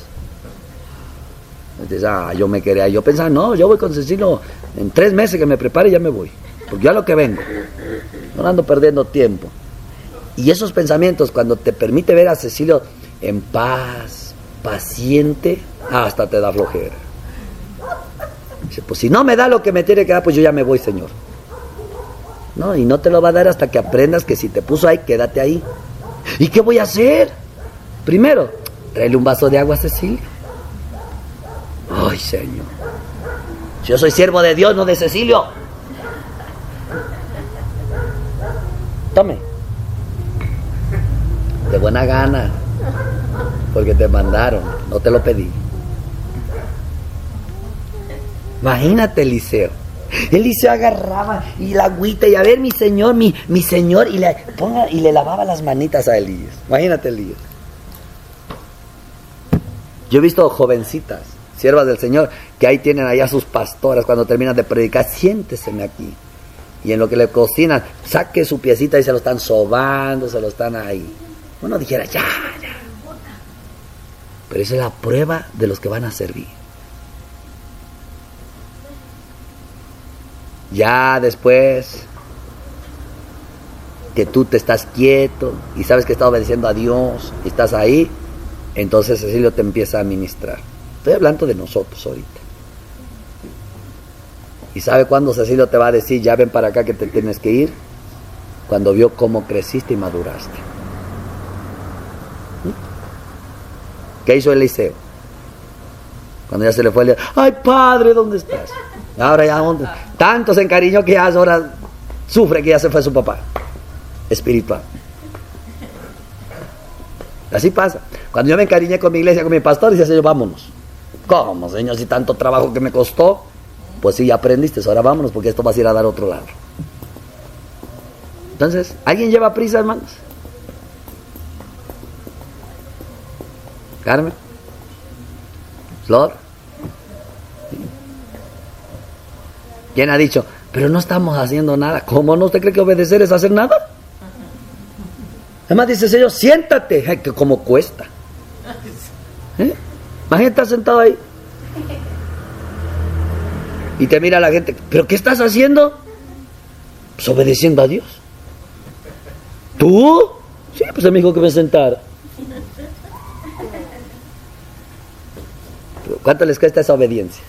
Entonces, yo me quería, yo pensaba, no, yo voy con Cecilio en 3 meses que me prepare y ya me voy. Porque yo a lo que vengo. No ando perdiendo tiempo. Y esos pensamientos, cuando te permite ver a Cecilio en paz, paciente, hasta te da flojera. Dice, pues si no me da lo que me tiene que dar, pues yo ya me voy, Señor. No, y no te lo va a dar hasta que aprendas que si te puso ahí, quédate ahí. ¿Y qué voy a hacer? Primero, tráele un vaso de agua a Cecilio. Ay, Señor. Yo soy siervo de Dios, no de Cecilio. Tome. De buena gana, porque te mandaron, no te lo pedí. Imagínate Eliseo. Eliseo agarraba y la agüita y a ver mi señor, mi señor, y le lavaba las manitas a Elías. Imagínate Elías. Yo he visto jovencitas, siervas del Señor, que ahí tienen allá sus pastoras cuando terminan de predicar, siénteseme aquí. Y en lo que le cocinan, saque su piecita y se lo están sobando, se lo están ahí. Uno dijera, ya. Pero esa es la prueba de los que van a servir. Ya después que tú te estás quieto y sabes que estás obedeciendo a Dios y estás ahí, entonces Cecilio te empieza a ministrar. Estoy hablando de nosotros ahorita. ¿Y sabe cuándo Cecilio te va a decir, ya ven para acá que te tienes que ir? Cuando vio cómo creciste y maduraste. ¿Qué hizo Eliseo? Cuando ya se le fue, le dijo, ay padre, ¿dónde estás? Ahora ya, ¿dónde? Tanto se encariñó que ya ahora sufre que ya se fue su papá espiritual. Así pasa. Cuando yo me encariñé con mi iglesia, con mi pastor, dice, Señor, vámonos. ¿Cómo, Señor? Si tanto trabajo que me costó. Pues sí, ya aprendiste, ahora vámonos porque esto vas a ir a dar a otro lado. Entonces, ¿alguien lleva prisa, hermanos? Carmen, Flor. ¿Quién ha dicho, pero no estamos haciendo nada? ¿Cómo no? ¿Usted cree que obedecer es hacer nada? Además dice el Señor, siéntate. Ay, que como cuesta. Imagínate estar sentado ahí y te mira la gente, ¿pero qué estás haciendo? Pues obedeciendo a Dios. ¿Tú? Sí, pues él me dijo que me sentara. ¿Cuánto les cuesta esa obediencia?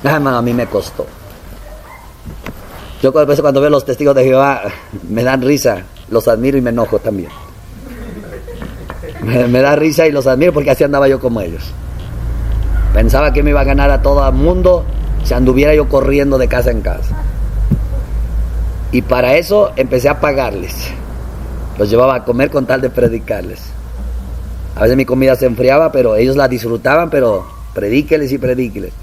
Hermano, a mí me costó. Yo a veces cuando veo los testigos de Jehová me dan risa, los admiro y me enojo también. Me da risa y los admiro porque así andaba yo como ellos. Pensaba que me iba a ganar a todo el mundo si anduviera yo corriendo de casa en casa. Y para eso empecé a pagarles. Los llevaba a comer con tal de predicarles. A veces mi comida se enfriaba, pero ellos la disfrutaban, pero predíqueles y predíqueles.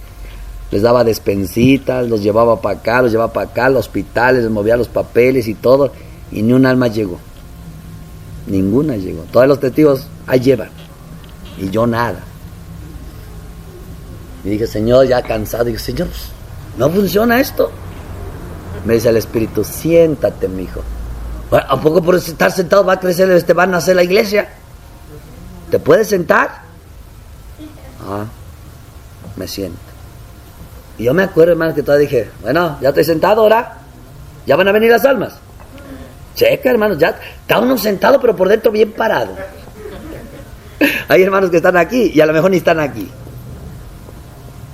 Les daba despensitas, los llevaba para acá, los llevaba para acá, al hospital, les movía los papeles y todo, y ni un alma llegó. Ninguna llegó. Todos los testigos ahí llevan. Y yo nada. Y dije, Señor, ya cansado. Y dije, Señor, no funciona esto. Me dice el Espíritu, siéntate, mijo. ¿A poco por estar sentado va a crecer, va a nacer la iglesia? ¿Te puedes sentar? Ah, me siento. Y yo me acuerdo, hermano, que todavía dije, bueno, ya estoy sentado ahora. Ya van a venir las almas. Checa, hermanos, ya está uno sentado, pero por dentro bien parado. Hay hermanos que están aquí y a lo mejor ni están aquí.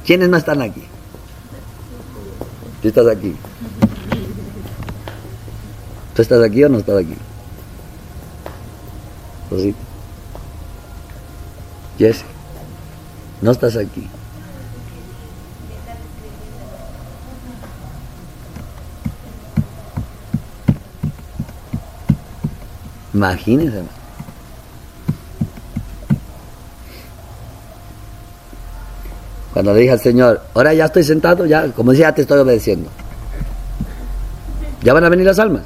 ¿Quiénes no están aquí? ¿Tú estás aquí? ¿Tú estás aquí o no estás aquí? Rosita. Jesse, no estás aquí. Imagínense. Cuando le dije al Señor, ahora ya estoy sentado, ya, como decía, ya te estoy obedeciendo. ¿Ya van a venir las almas?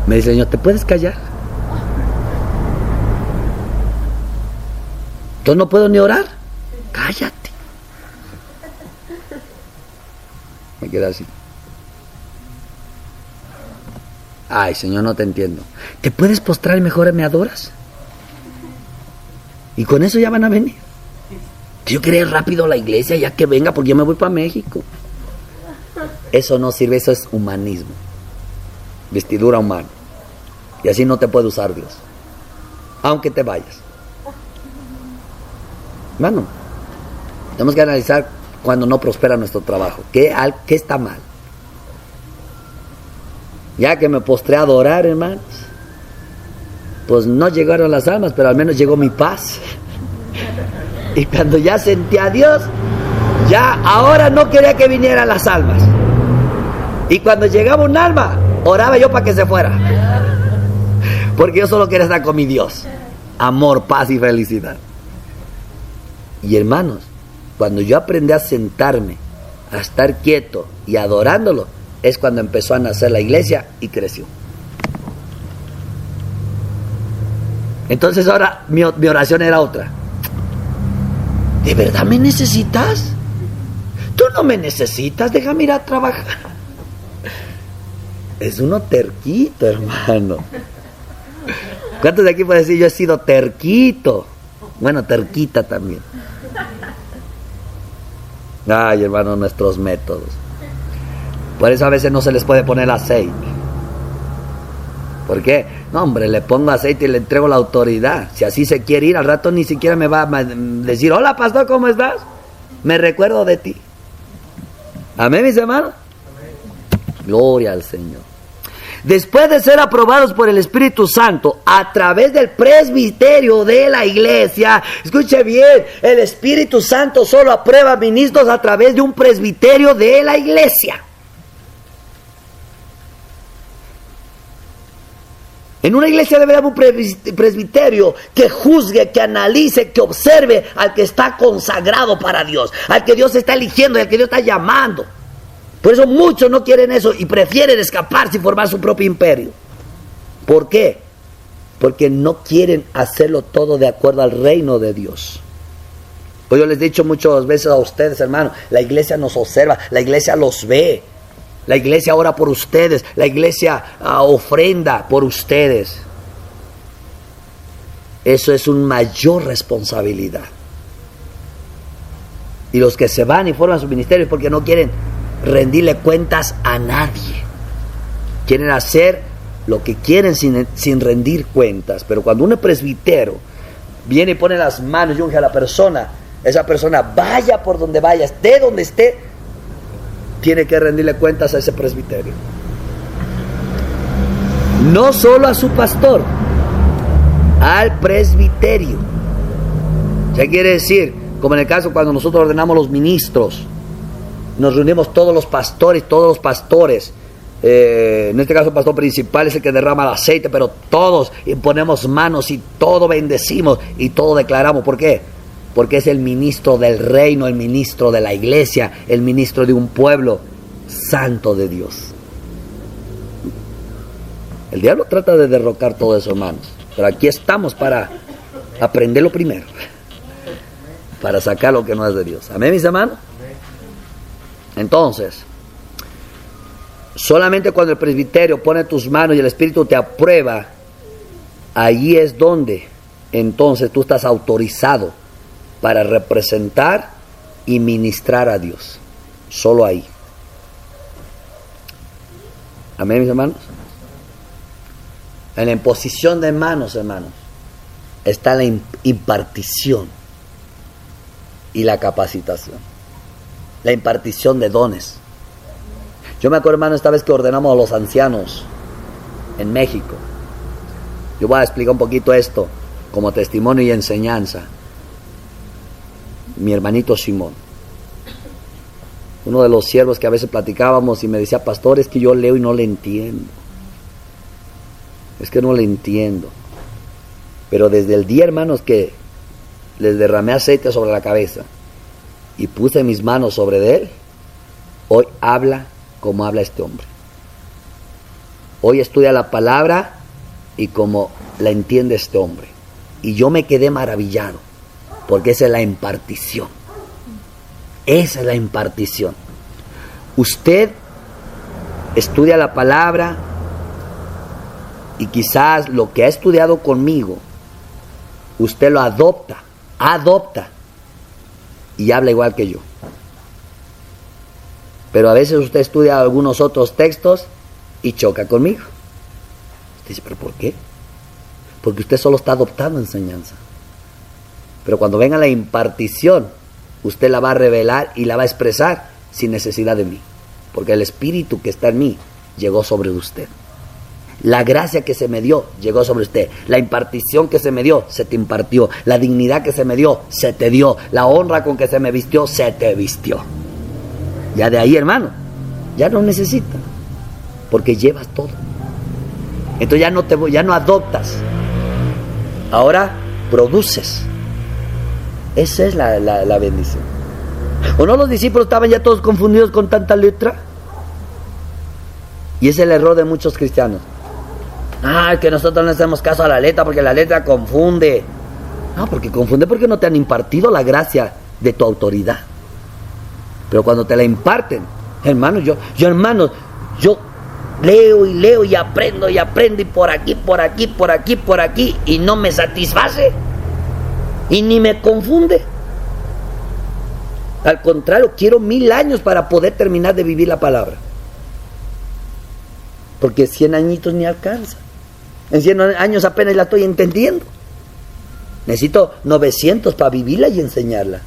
Me dice el Señor, ¿te puedes callar? Entonces no puedo ni orar. Cállate. Me quedé así. Ay, Señor, no te entiendo. ¿Te puedes postrar y mejor me adoras? Y con eso ya van a venir. Yo quería ir rápido a la iglesia ya que venga porque yo me voy para México. Eso no sirve, eso es humanismo. Vestidura humana. Y así no te puede usar Dios. Aunque te vayas. Hermano, tenemos que analizar cuando no prospera nuestro trabajo. ¿Qué está mal? Ya que me postré a adorar, hermanos, pues no llegaron las almas, pero al menos llegó mi paz. Y cuando ya sentí a Dios, ya ahora no quería que vinieran las almas. Y cuando llegaba un alma, oraba yo para que se fuera. Porque yo solo quería estar con mi Dios. Amor, paz y felicidad. Y hermanos, cuando yo aprendí a sentarme, a estar quieto y adorándolo, es cuando empezó a nacer la iglesia y creció. Entonces ahora mi oración era otra. ¿De verdad me necesitas? Tú no me necesitas, déjame ir a trabajar. Es uno terquito, hermano. ¿Cuántos de aquí pueden decir yo he sido terquito? Bueno, terquita también. Ay, hermano, nuestros métodos. Por eso a veces no se les puede poner aceite. ¿Por qué? No, hombre, le pongo aceite y le entrego la autoridad. Si así se quiere ir, al rato ni siquiera me va a decir, hola, pastor, ¿cómo estás? Me recuerdo de ti. Amén, mis hermanos. Amén. Gloria al Señor. Después de ser aprobados por el Espíritu Santo a través del presbiterio de la iglesia, escuche bien, el Espíritu Santo solo aprueba ministros a través de un presbiterio de la iglesia. En una iglesia debe haber un presbiterio que juzgue, que analice, que observe al que está consagrado para Dios, al que Dios está eligiendo y al que Dios está llamando. Por eso muchos no quieren eso y prefieren escaparse y formar su propio imperio. ¿Por qué? Porque no quieren hacerlo todo de acuerdo al reino de Dios. Pues yo les he dicho muchas veces a ustedes, hermanos, la iglesia nos observa, la iglesia los ve. La iglesia ora por ustedes, la iglesia ofrenda por ustedes. Eso es una mayor responsabilidad. Y los que se van y forman sus ministerios porque no quieren rendirle cuentas a nadie. Quieren hacer lo que quieren sin rendir cuentas. Pero cuando un presbítero viene y pone las manos y unge a la persona, esa persona vaya por donde vaya, esté donde esté, tiene que rendirle cuentas a ese presbiterio. No solo a su pastor, al presbiterio. ¿Qué quiere decir? Como en el caso cuando nosotros ordenamos los ministros, nos reunimos todos los pastores. En este caso el pastor principal es el que derrama el aceite, pero todos ponemos manos y todo bendecimos y todo declaramos. ¿Por qué? Porque es el ministro del reino, el ministro de la iglesia, el ministro de un pueblo santo de Dios. El diablo trata de derrocar todo eso, hermanos, pero aquí estamos para aprenderlo primero, para sacar lo que no es de Dios. ¿Amén, mis hermanos? Entonces, solamente cuando el presbiterio pone tus manos y el Espíritu te aprueba, allí es donde entonces tú estás autorizado para representar y ministrar a Dios. Solo ahí. Amén, mis hermanos. En la imposición de manos, hermanos, está la impartición y la capacitación. La impartición de dones. Yo me acuerdo, hermano, esta vez que ordenamos a los ancianos en México. Yo voy a explicar un poquito esto como testimonio y enseñanza. Mi hermanito Simón, uno de los siervos que a veces platicábamos y me decía, pastor, es que yo leo y no le entiendo. Es que no le entiendo. Pero desde el día, hermanos, que les derramé aceite sobre la cabeza y puse mis manos sobre él, hoy habla como habla este hombre. Hoy estudia la palabra y como la entiende este hombre. Y yo me quedé maravillado, porque esa es la impartición. Esa es la impartición. Usted estudia la palabra y quizás lo que ha estudiado conmigo, usted lo adopta y habla igual que yo. Pero a veces usted estudia algunos otros textos y choca conmigo. Usted dice, ¿pero por qué? Porque usted solo está adoptando enseñanza. Pero cuando venga la impartición, usted la va a revelar y la va a expresar sin necesidad de mí. Porque el Espíritu que está en mí llegó sobre usted. La gracia que se me dio llegó sobre usted. La impartición que se me dio se te impartió. La dignidad que se me dio se te dio. La honra con que se me vistió se te vistió. Ya de ahí, hermano, ya no necesitas, porque llevas todo. Entonces ya no adoptas. Ahora produces. Esa es la bendición. ¿O no los discípulos estaban ya todos confundidos con tanta letra? Y es el error de muchos cristianos. Que nosotros no hacemos caso a la letra porque la letra confunde. No, porque confunde porque no te han impartido la gracia de tu autoridad. Pero cuando te la imparten, hermano, yo leo y aprendo y por aquí y no me satisface y ni me confunde. Al contrario, quiero 1000 años para poder terminar de vivir la palabra, porque 100 añitos ni alcanza. En 100 años apenas la estoy entendiendo. Necesito 900 para vivirla y enseñarla.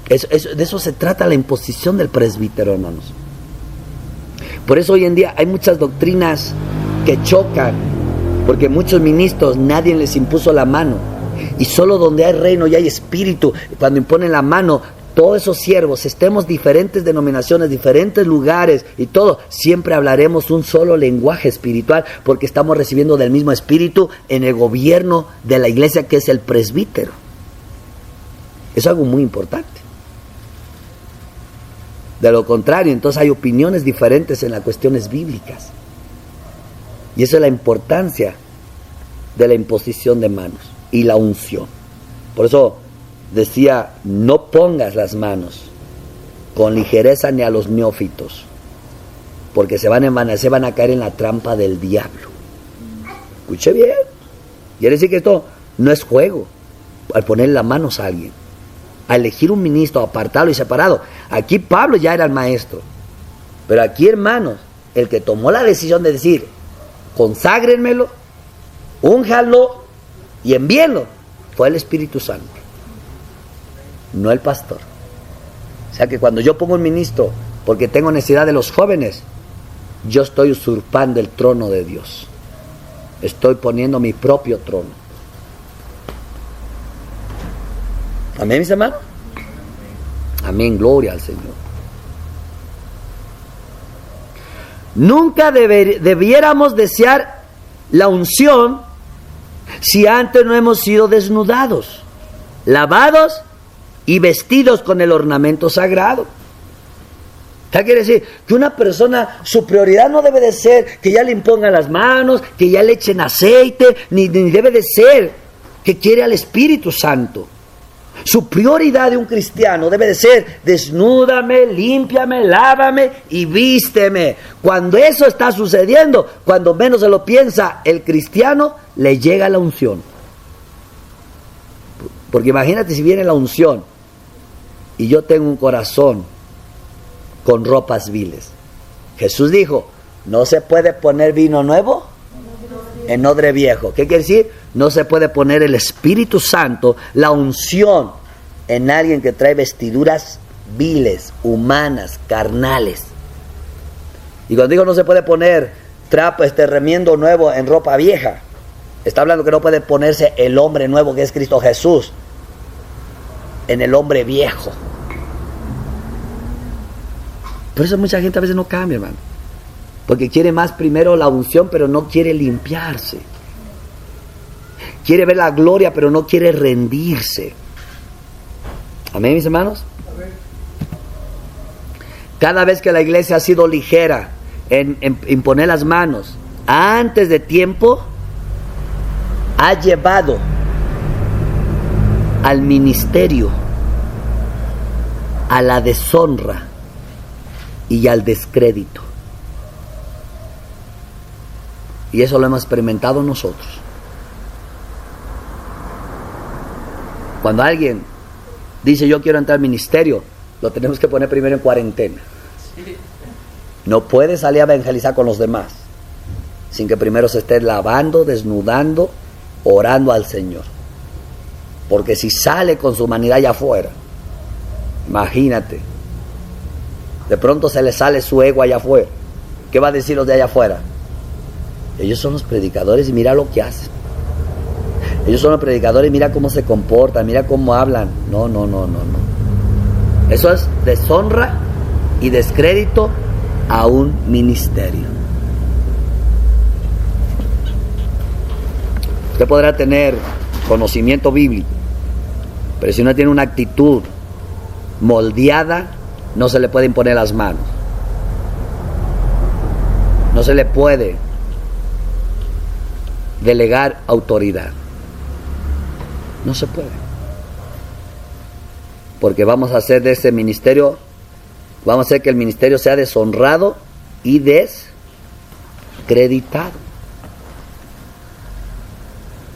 De eso se trata la imposición del presbítero, hermanos. Por eso hoy en día hay muchas doctrinas que chocan, porque muchos ministros nadie les impuso la mano, y solo donde hay reino y hay espíritu, cuando imponen la mano, todos esos siervos, estemos diferentes denominaciones, diferentes lugares y todo, siempre hablaremos un solo lenguaje espiritual, porque estamos recibiendo del mismo espíritu en el gobierno de la iglesia, que es el presbítero. Es algo muy importante. De lo contrario, entonces hay opiniones diferentes en las cuestiones bíblicas. Y esa es la importancia de la imposición de manos y la unción. Por eso decía, no pongas las manos con ligereza ni a los neófitos, porque se van a envanecer, van a caer en la trampa del diablo. Escuche bien. Quiere decir que esto no es juego al poner las manos a alguien, a elegir un ministro, apartarlo y separado. Aquí Pablo ya era el maestro, pero aquí, hermanos, el que tomó la decisión de decir, conságrenmelo, únjanlo y envíenlo, fue el Espíritu Santo, no el pastor. O sea que cuando yo pongo un ministro porque tengo necesidad de los jóvenes, yo estoy usurpando el trono de Dios. Estoy poniendo mi propio trono. Amén, mis hermanos. Amén, gloria al Señor. Nunca debiéramos desear la unción si antes no hemos sido desnudados, lavados y vestidos con el ornamento sagrado. ¿Qué quiere decir? Que una persona, su prioridad no debe de ser que ya le impongan las manos, que ya le echen aceite, ni debe de ser que quiere al Espíritu Santo. Su prioridad de un cristiano debe de ser: desnúdame, límpiame, lávame y vísteme. Cuando eso está sucediendo, cuando menos se lo piensa el cristiano, le llega la unción. Porque imagínate si viene la unción y yo tengo un corazón con ropas viles. Jesús dijo: no se puede poner vino nuevo en odre viejo. ¿Qué quiere decir? No se puede poner el Espíritu Santo, la unción, en alguien que trae vestiduras viles, humanas, carnales. Y cuando digo no se puede poner remiendo nuevo en ropa vieja, está hablando que no puede ponerse el hombre nuevo, que es Cristo Jesús, en el hombre viejo. Por eso mucha gente a veces no cambia, hermano, porque quiere más primero la unción, pero no quiere limpiarse. Quiere ver la gloria, pero no quiere rendirse. Amén, mis hermanos. Cada vez que la iglesia ha sido ligera en imponer las manos antes de tiempo, ha llevado al ministerio a la deshonra y al descrédito. Y eso lo hemos experimentado nosotros. Cuando alguien dice yo quiero entrar al ministerio, lo tenemos que poner primero en cuarentena. No puede salir a evangelizar con los demás sin que primero se esté lavando, desnudando, orando al Señor. Porque si sale con su humanidad allá afuera, imagínate, de pronto se le sale su ego allá afuera. ¿Qué va a decir los de allá afuera? Ellos son los predicadores y mira lo que hacen. Ellos son los predicadores, mira cómo se comportan, mira cómo hablan. No. Eso es deshonra y descrédito a un ministerio. Usted podrá tener conocimiento bíblico, pero si no tiene una actitud moldeada, no se le puede imponer las manos. No se le puede delegar autoridad. No se puede. Porque vamos a hacer de ese ministerio, vamos a hacer que el ministerio sea deshonrado y descreditado.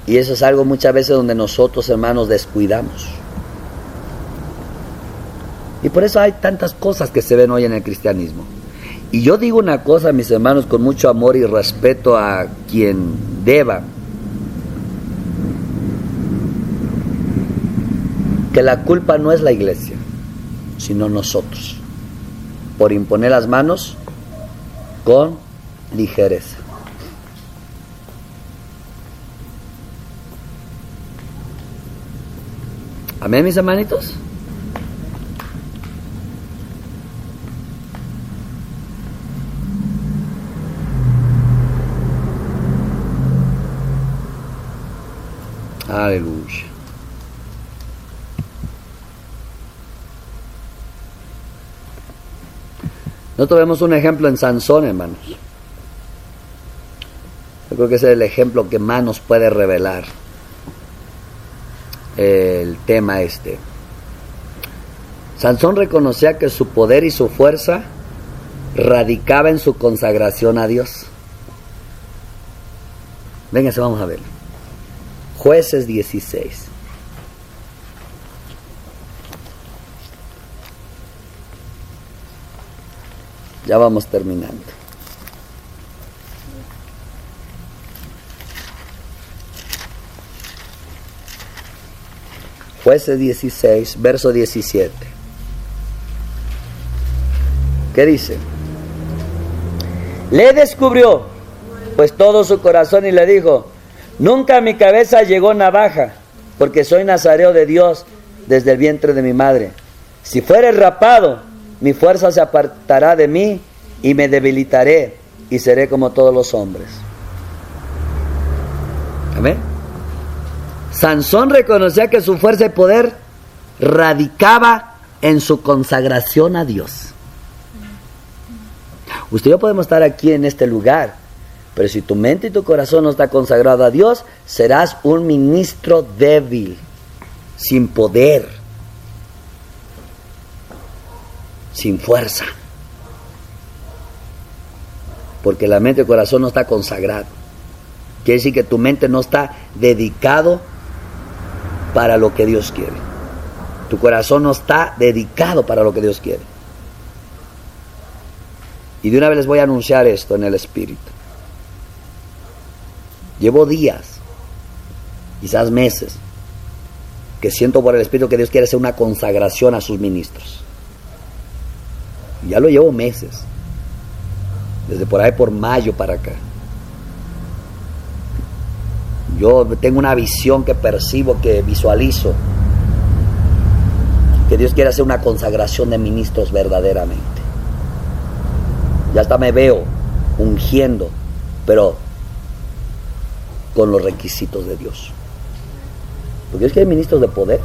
Y eso es algo muchas veces donde nosotros, hermanos, descuidamos. Y por eso hay tantas cosas que se ven hoy en el cristianismo. Y yo digo una cosa, mis hermanos, con mucho amor y respeto a quien deba, que la culpa no es la iglesia, sino nosotros, por imponer las manos con ligereza. Amén, mis hermanitos. Aleluya. Nosotros vemos un ejemplo en Sansón, hermanos. Yo creo que ese es el ejemplo que más nos puede revelar el tema este. Sansón reconocía que su poder y su fuerza radicaba en su consagración a Dios. Vénganse, vamos a ver. Jueces 16. Ya vamos terminando. Jueces 16, verso 17. ¿Qué dice? Le descubrió pues todo su corazón y le dijo: nunca a mi cabeza llegó navaja, porque soy nazareo de Dios desde el vientre de mi madre. Si fuere rapado, mi fuerza se apartará de mí y me debilitaré y seré como todos los hombres. Amén. Sansón reconocía que su fuerza y poder radicaba en su consagración a Dios. Usted y yo podemos estar aquí en este lugar, pero si tu mente y tu corazón no está consagrado a Dios, serás un ministro débil, sin poder, sin fuerza. Porque la mente y el corazón no está consagrado. Quiere decir que tu mente no está dedicado para lo que Dios quiere. Tu corazón no está dedicado para lo que Dios quiere. Y de una vez les voy a anunciar esto en el Espíritu. Llevo días, quizás meses, que siento por el Espíritu que Dios quiere hacer una consagración a sus ministros. Y ya lo llevo meses, desde por ahí por mayo para acá. Yo tengo una visión que percibo, que visualizo, que Dios quiere hacer una consagración de ministros verdaderamente. Ya hasta me veo ungiendo, pero con los requisitos de Dios. Porque Dios quiere ministros de poder,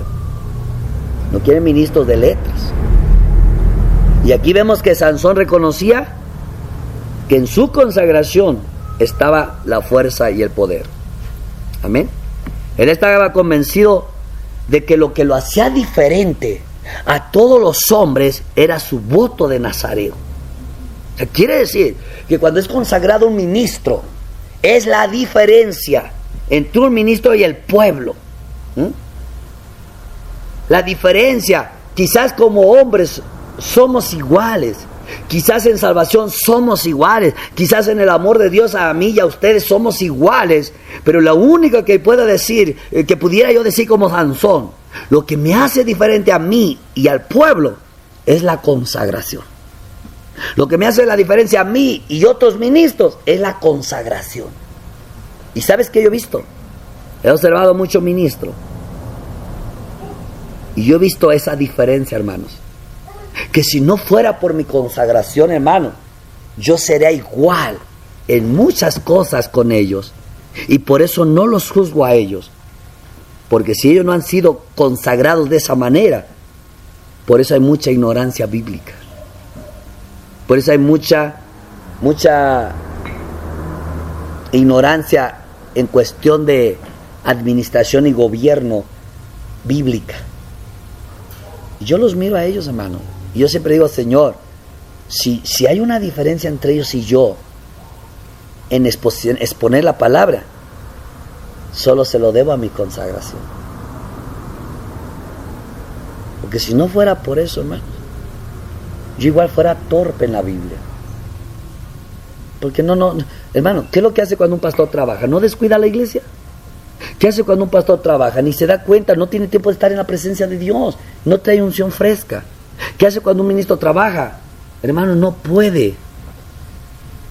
no quiere ministros de letras. Y aquí vemos que Sansón reconocía que en su consagración estaba la fuerza y el poder. Amén. Él estaba convencido de que lo hacía diferente a todos los hombres era su voto de nazareo. O sea, quiere decir que cuando es consagrado un ministro, es la diferencia entre un ministro y el pueblo. La diferencia, quizás como hombres somos iguales, quizás en salvación somos iguales, quizás en el amor de Dios a mí y a ustedes somos iguales, pero lo único que puedo decir, que pudiera yo decir como Sansón, lo que me hace diferente a mí y al pueblo es la consagración. Lo que me hace la diferencia a mí y otros ministros es la consagración. ¿Y sabes qué yo he visto? He observado muchos ministros y yo he visto esa diferencia, hermanos, que si no fuera por mi consagración, hermano, yo sería igual en muchas cosas con ellos, y por eso no los juzgo a ellos, porque si ellos no han sido consagrados de esa manera, por eso hay mucha ignorancia bíblica, por eso hay mucha ignorancia en cuestión de administración y gobierno bíblica. Y yo los miro a ellos, hermano, y yo siempre digo: Señor, si hay una diferencia entre ellos y yo en exponer la palabra, solo se lo debo a mi consagración. Porque si no fuera por eso, hermano, yo igual fuera torpe en la Biblia. Porque no, hermano, ¿qué es lo que hace cuando un pastor trabaja? ¿No descuida la iglesia? ¿Qué hace cuando un pastor trabaja? Ni se da cuenta, no tiene tiempo de estar en la presencia de Dios, no trae unción fresca. ¿Qué hace cuando un ministro trabaja? Hermano, no puede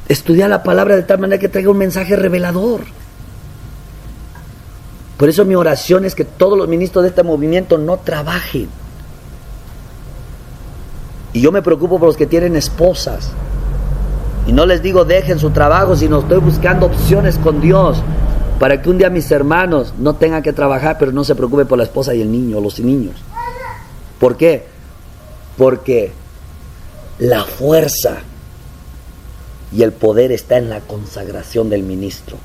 estudiar la palabra de tal manera que traiga un mensaje revelador. Por eso mi oración es que todos los ministros de este movimiento no trabajen. Y yo me preocupo por los que tienen esposas. Y no les digo dejen su trabajo, sino estoy buscando opciones con Dios para que un día mis hermanos no tengan que trabajar, pero no se preocupen por la esposa y el niño, los niños. ¿Por qué? Porque la fuerza y el poder está en la consagración del ministro.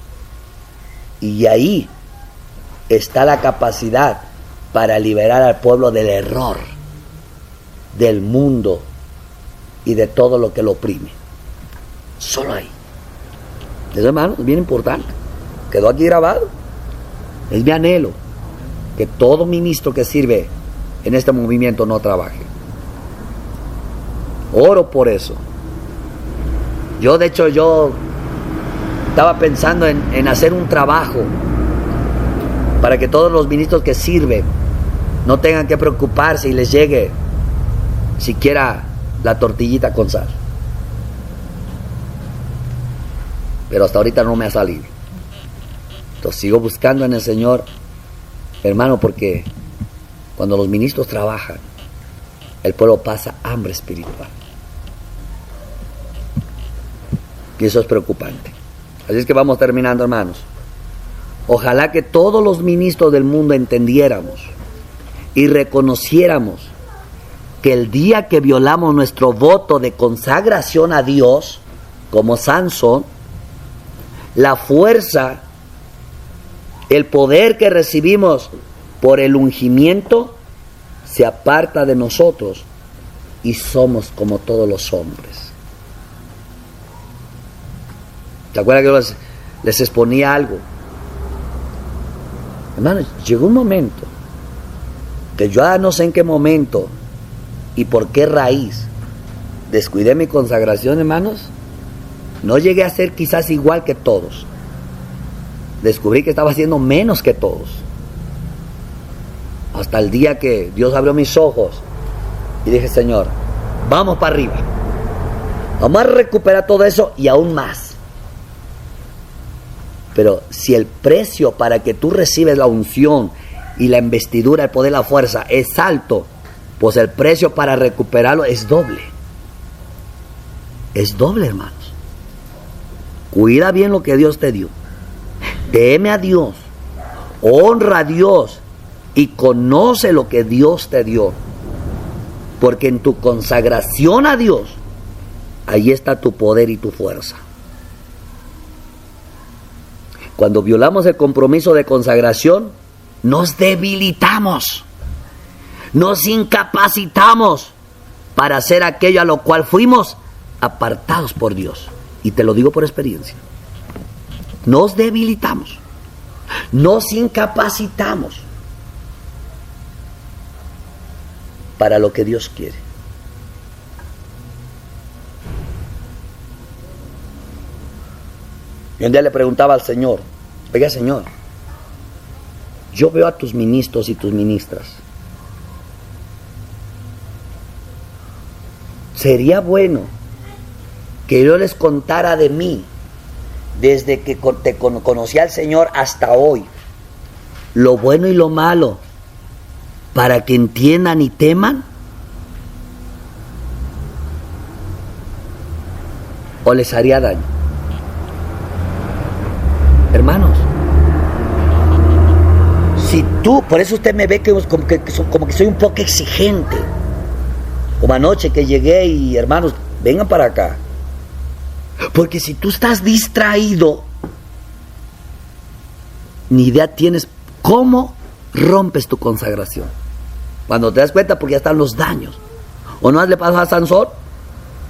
Y ahí está la capacidad para liberar al pueblo del error, del mundo y de todo lo que lo oprime. Solo ahí. Eso, hermano, es bien importante. Quedó aquí grabado. Es mi anhelo que todo ministro que sirve en este movimiento no trabaje. Oro por eso. Yo estaba pensando en hacer un trabajo para que todos los ministros que sirven no tengan que preocuparse y les llegue siquiera la tortillita con sal. pero hasta ahorita no me ha salido. Entonces sigo buscando en el Señor, hermano, porque cuando los ministros trabajan, el pueblo pasa hambre espiritual. Y eso es preocupante. Así es que vamos terminando, hermanos. Ojalá que todos los ministros del mundo entendiéramos y reconociéramos que el día que violamos nuestro voto de consagración a Dios, como Sansón, la fuerza, el poder que recibimos por el ungimiento se aparta de nosotros y somos como todos los hombres. ¿Te acuerdas que yo les exponía algo? Hermanos, llegó un momento que yo no sé en qué momento y por qué raíz descuidé mi consagración, hermanos. No llegué a ser quizás igual que todos. Descubrí que estaba haciendo menos que todos. Hasta el día que Dios abrió mis ojos y dije, Señor, vamos para arriba. Vamos a recuperar todo eso y aún más. Pero si el precio para que tú recibes la unción y la investidura, el poder, la fuerza es alto, pues el precio para recuperarlo es doble. Es doble, hermanos. Cuida bien lo que Dios te dio. Teme a Dios. Honra a Dios. Y conoce lo que Dios te dio. Porque en tu consagración a Dios, ahí está tu poder y tu fuerza. Cuando violamos el compromiso de consagración, nos debilitamos, nos incapacitamos para hacer aquello a lo cual fuimos apartados por Dios. Y te lo digo por experiencia. Nos debilitamos, nos incapacitamos para lo que Dios quiere. Y un día le preguntaba al Señor, oiga, Señor, yo veo a tus ministros y tus ministras. Sería bueno que yo les contara de mí, desde que te conocí al Señor hasta hoy, lo bueno y lo malo, para que entiendan y teman. ¿O les haría daño? Hermanos, si tú, por eso usted me ve que como que soy un poco exigente. Como anoche que llegué y hermanos, vengan para acá. Porque si tú estás distraído, ni idea tienes cómo rompes tu consagración. Cuando te das cuenta, porque ya están los daños. ¿O no le pasó a Sansón?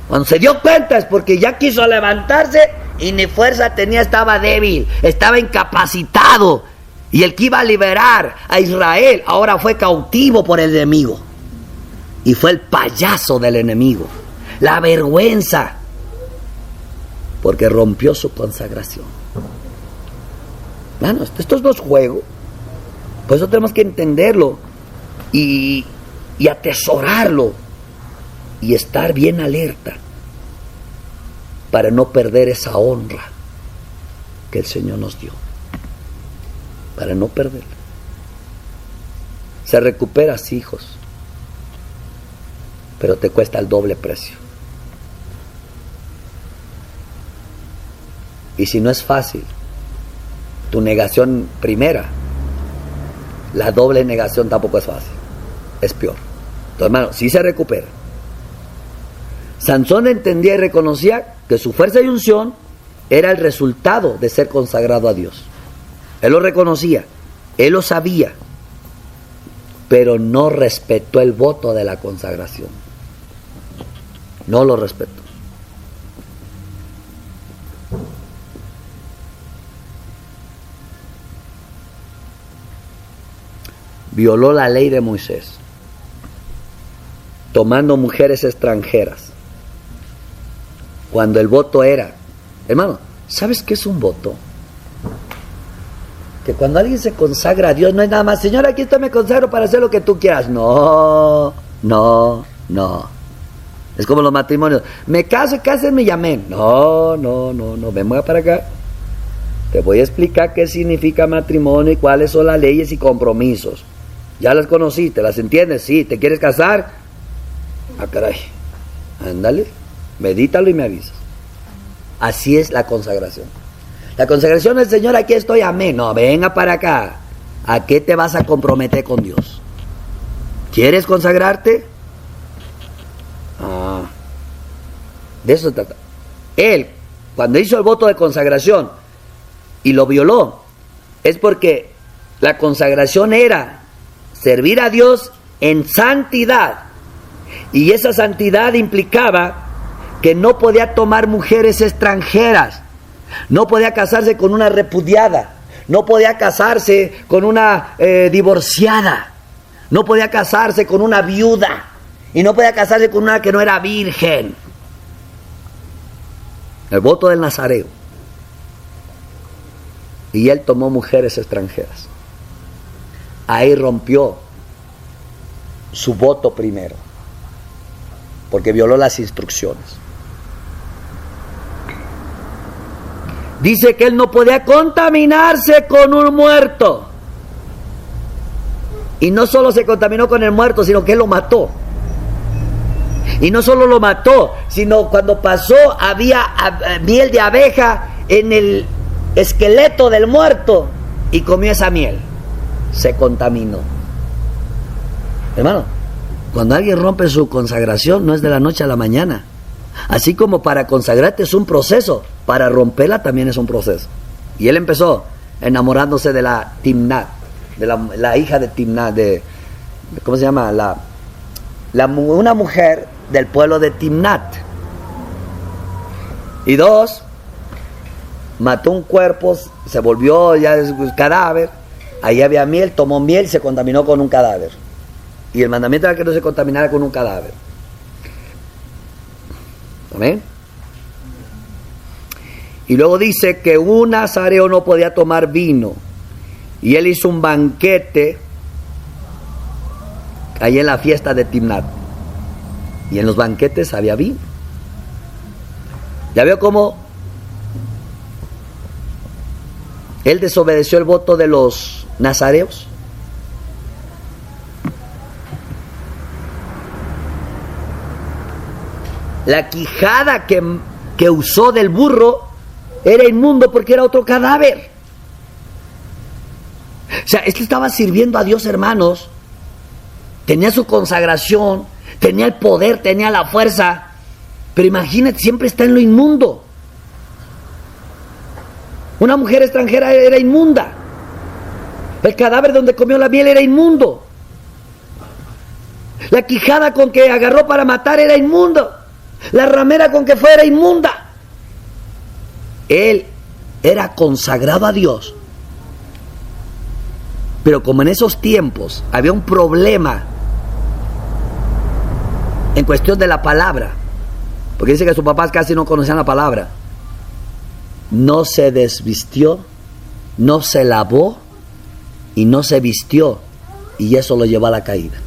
Cuando se dio cuenta es porque ya quiso levantarse y ni fuerza tenía, estaba débil, estaba incapacitado. Y el que iba a liberar a Israel ahora fue cautivo por el enemigo. Y fue el payaso del enemigo. La vergüenza. Porque rompió su consagración. Bueno, esto no es juego. Por eso tenemos que entenderlo y atesorarlo y estar bien alerta para no perder esa honra que el Señor nos dio. Para no perderla. Se recupera, sí, hijos, pero te cuesta el doble precio. Y si no es fácil, tu negación primera, la doble negación tampoco es fácil, es peor. Entonces, hermano, sí se recupera. Sansón entendía y reconocía que su fuerza y unción era el resultado de ser consagrado a Dios. Él lo reconocía, él lo sabía, pero no respetó el voto de la consagración. No lo respetó. Violó la ley de Moisés, tomando mujeres extranjeras, cuando el voto era, hermano, ¿sabes qué es un voto? Que cuando alguien se consagra a Dios no es nada más, Señor, aquí estoy, me consagro para hacer lo que tú quieras. No. Es como los matrimonios. Me caso, cásenme y amén. No, ven para acá. Te voy a explicar qué significa matrimonio y cuáles son las leyes y compromisos. ¿Ya las conociste? ¿Las entiendes? Sí. ¿Te quieres casar? Ah, caray. Ándale, medítalo y me avisas. Así es la consagración. La consagración del Señor, aquí estoy, amén. No, venga para acá. ¿A qué te vas a comprometer con Dios? ¿Quieres consagrarte? De eso se trata. Él, cuando hizo el voto de consagración y lo violó, es porque la consagración era servir a Dios en santidad. Y esa santidad implicaba que no podía tomar mujeres extranjeras, no podía casarse con una repudiada, no podía casarse con una divorciada, no podía casarse con una viuda y no podía casarse con una que no era virgen. El voto del Nazareo. Y él tomó mujeres extranjeras. Ahí rompió su voto primero, porque violó las instrucciones. Dice que él no podía contaminarse con un muerto. Y no solo se contaminó con el muerto, sino que él lo mató. Y no solo lo mató, sino cuando pasó había miel de abeja en el esqueleto del muerto y comió esa miel. Se contaminó. Hermano, cuando alguien rompe su consagración no es de la noche a la mañana. Así como para consagrarte es un proceso, para romperla también es un proceso. Y él empezó enamorándose de la Timnat, de la hija de Timnat, ¿cómo se llama? Una mujer del pueblo de Timnat. Y 2, mató un cuerpo, se volvió ya cadáver, ahí había miel, tomó miel y se contaminó con un cadáver. Y el mandamiento era que no se contaminara con un cadáver. ¿Amén? Y luego dice que un nazareo no podía tomar vino. Y él hizo un banquete ahí en la fiesta de Timnat. Y en los banquetes había vino. ¿Ya veo cómo él desobedeció el voto de los nazareos? La quijada que usó del burro era inmundo porque era otro cadáver. O sea, este estaba sirviendo a Dios, hermanos. Tenía su consagración, tenía el poder, tenía la fuerza. Pero imagínate, siempre está en lo inmundo. Una mujer extranjera era inmunda. El cadáver donde comió la miel era inmundo. La quijada con que agarró para matar era inmundo. La ramera con que fue era inmunda. Él era consagrado a Dios. Pero como en esos tiempos había un problema en cuestión de la palabra, porque dice que sus papás casi no conocían la palabra, no se desvistió, no se lavó y no se vistió, y eso lo llevó a la caída.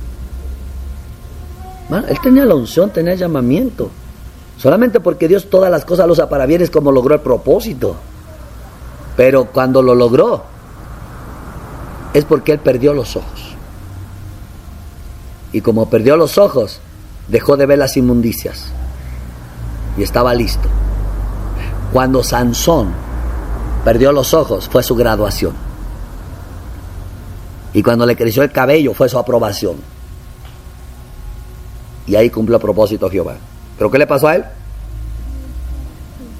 Bueno, él tenía la unción, tenía el llamamiento, solamente porque Dios todas las cosas lo usa para bien, es como logró el propósito. Pero cuando lo logró es porque él perdió los ojos, y como perdió los ojos dejó de ver las inmundicias y estaba listo. Cuando Sansón perdió los ojos fue su graduación, y cuando le creció el cabello fue su aprobación, y ahí cumplió el propósito Jehová. ¿Pero qué le pasó a él?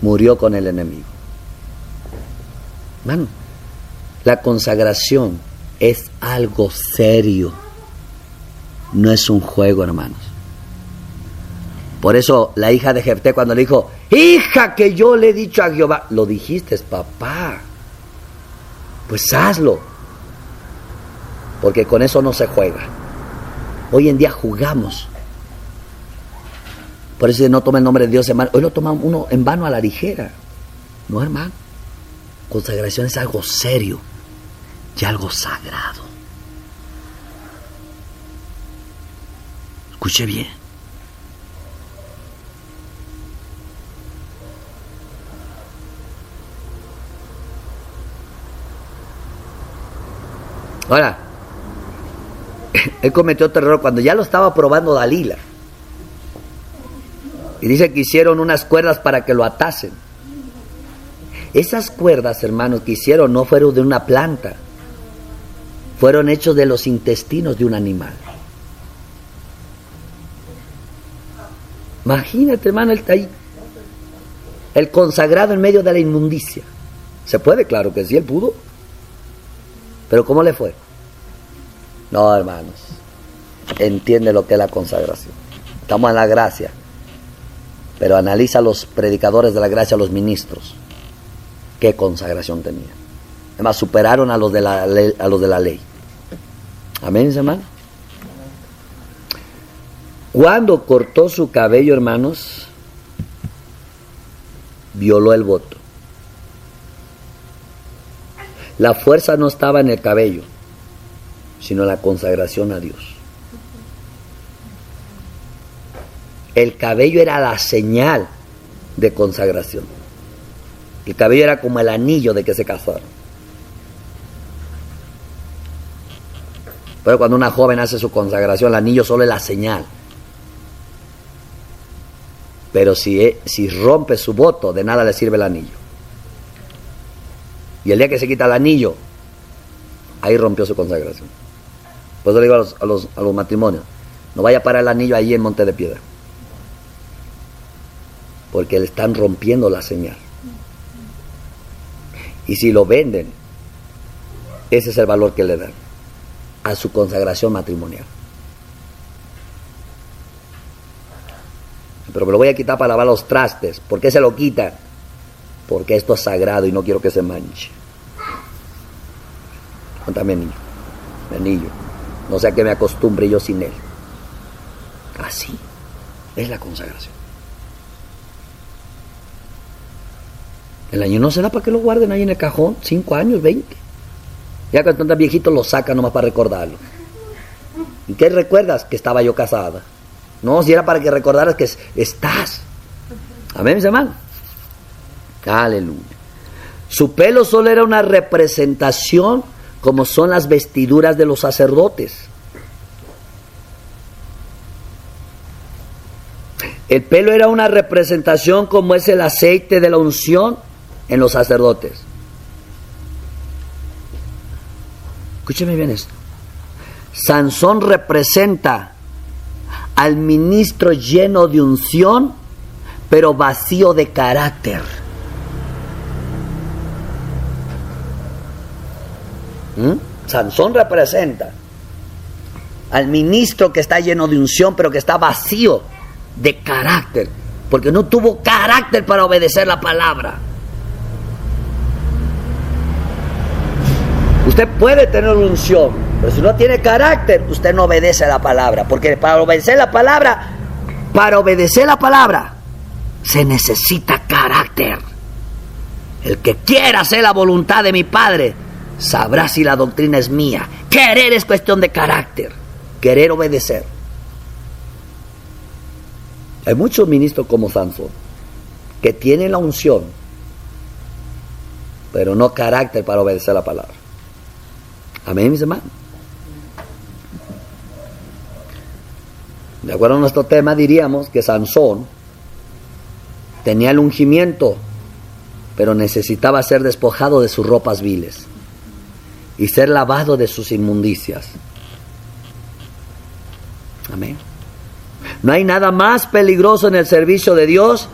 Murió con el enemigo. Bueno, la consagración es algo serio, no es un juego, hermanos. Por eso la hija de Jefté, cuando le dijo, hija, que yo le he dicho a Jehová, lo dijiste, papá, pues hazlo, porque con eso no se juega. Hoy en día jugamos. Por eso no toma el nombre de Dios en vano. Hoy lo toma uno en vano, a la ligera. No, hermano. Consagración es algo serio y algo sagrado. Escuche bien. Ahora, él cometió otro error cuando ya lo estaba probando Dalila. Y dice que hicieron unas cuerdas para que lo atasen. Esas cuerdas, hermanos, que hicieron no fueron de una planta. Fueron hechos de los intestinos de un animal. Imagínate, hermano, él está ahí. El consagrado en medio de la inmundicia. ¿Se puede? Claro que sí, él pudo. Pero ¿cómo le fue? No, hermanos. Entiende lo que es la consagración. Estamos en la gracia. Pero analiza a los predicadores de la gracia, a los ministros. ¿Qué consagración tenían? Además, superaron a los de la ley. Amén, hermano. Cuando cortó su cabello, hermanos, violó el voto. La fuerza no estaba en el cabello, sino en la consagración a Dios. El cabello era la señal de consagración. El cabello era como el anillo de que se casaron. Pero cuando una joven hace su consagración, el anillo solo es la señal. Pero si rompe su voto, de nada le sirve el anillo. Y el día que se quita el anillo, ahí rompió su consagración. Por eso le digo a los matrimonios, no vaya a parar el anillo ahí en Monte de Piedra. Porque le están rompiendo la señal. Y si lo venden, ese es el valor que le dan a su consagración matrimonial. Pero me lo voy a quitar para lavar los trastes. ¿Por qué se lo quitan? Porque esto es sagrado y no quiero que se manche. Cuéntame, niño. Mi anillo. No sea que me acostumbre yo sin él. Así es la consagración. El año no se da para que lo guarden ahí en el cajón. 5 años, 20. Ya cuando están viejitos lo sacan nomás para recordarlo. ¿Y qué recuerdas? Que estaba yo casada. No, si era para que recordaras que estás. Amén, mis hermanos. Aleluya. Su pelo solo era una representación, como son las vestiduras de los sacerdotes. El pelo era una representación, como es el aceite de la unción en los sacerdotes. Escúcheme bien esto. Sansón representa al ministro lleno de unción, pero vacío de carácter. Sansón representa al ministro que está lleno de unción, pero que está vacío de carácter, porque no tuvo carácter para obedecer la palabra. Usted puede tener unción, pero si no tiene carácter, usted no obedece la palabra, porque para obedecer la palabra, se necesita carácter. El que quiera hacer la voluntad de mi Padre, sabrá si la doctrina es mía. Querer es cuestión de carácter, querer obedecer. Hay muchos ministros como Sansón, que tienen la unción, pero no carácter para obedecer la palabra. Amén, mis hermanos. De acuerdo a nuestro tema, diríamos que Sansón tenía el ungimiento, pero necesitaba ser despojado de sus ropas viles y ser lavado de sus inmundicias. Amén. No hay nada más peligroso en el servicio de Dios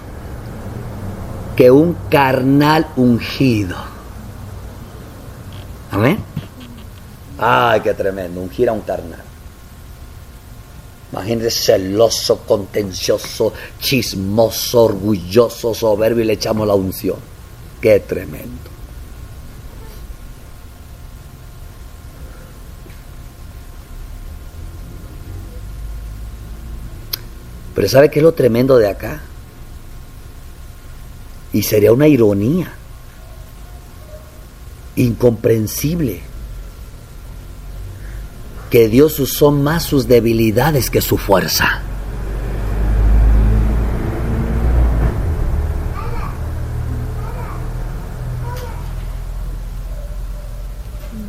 que un carnal ungido. Amén. Ay, qué tremendo, ungir a un carnal. Imagínense, celoso, contencioso, chismoso, orgulloso, soberbio, y le echamos la unción. Qué tremendo. Pero ¿sabe qué es lo tremendo de acá? Y sería una ironía incomprensible que Dios usó más sus debilidades que su fuerza.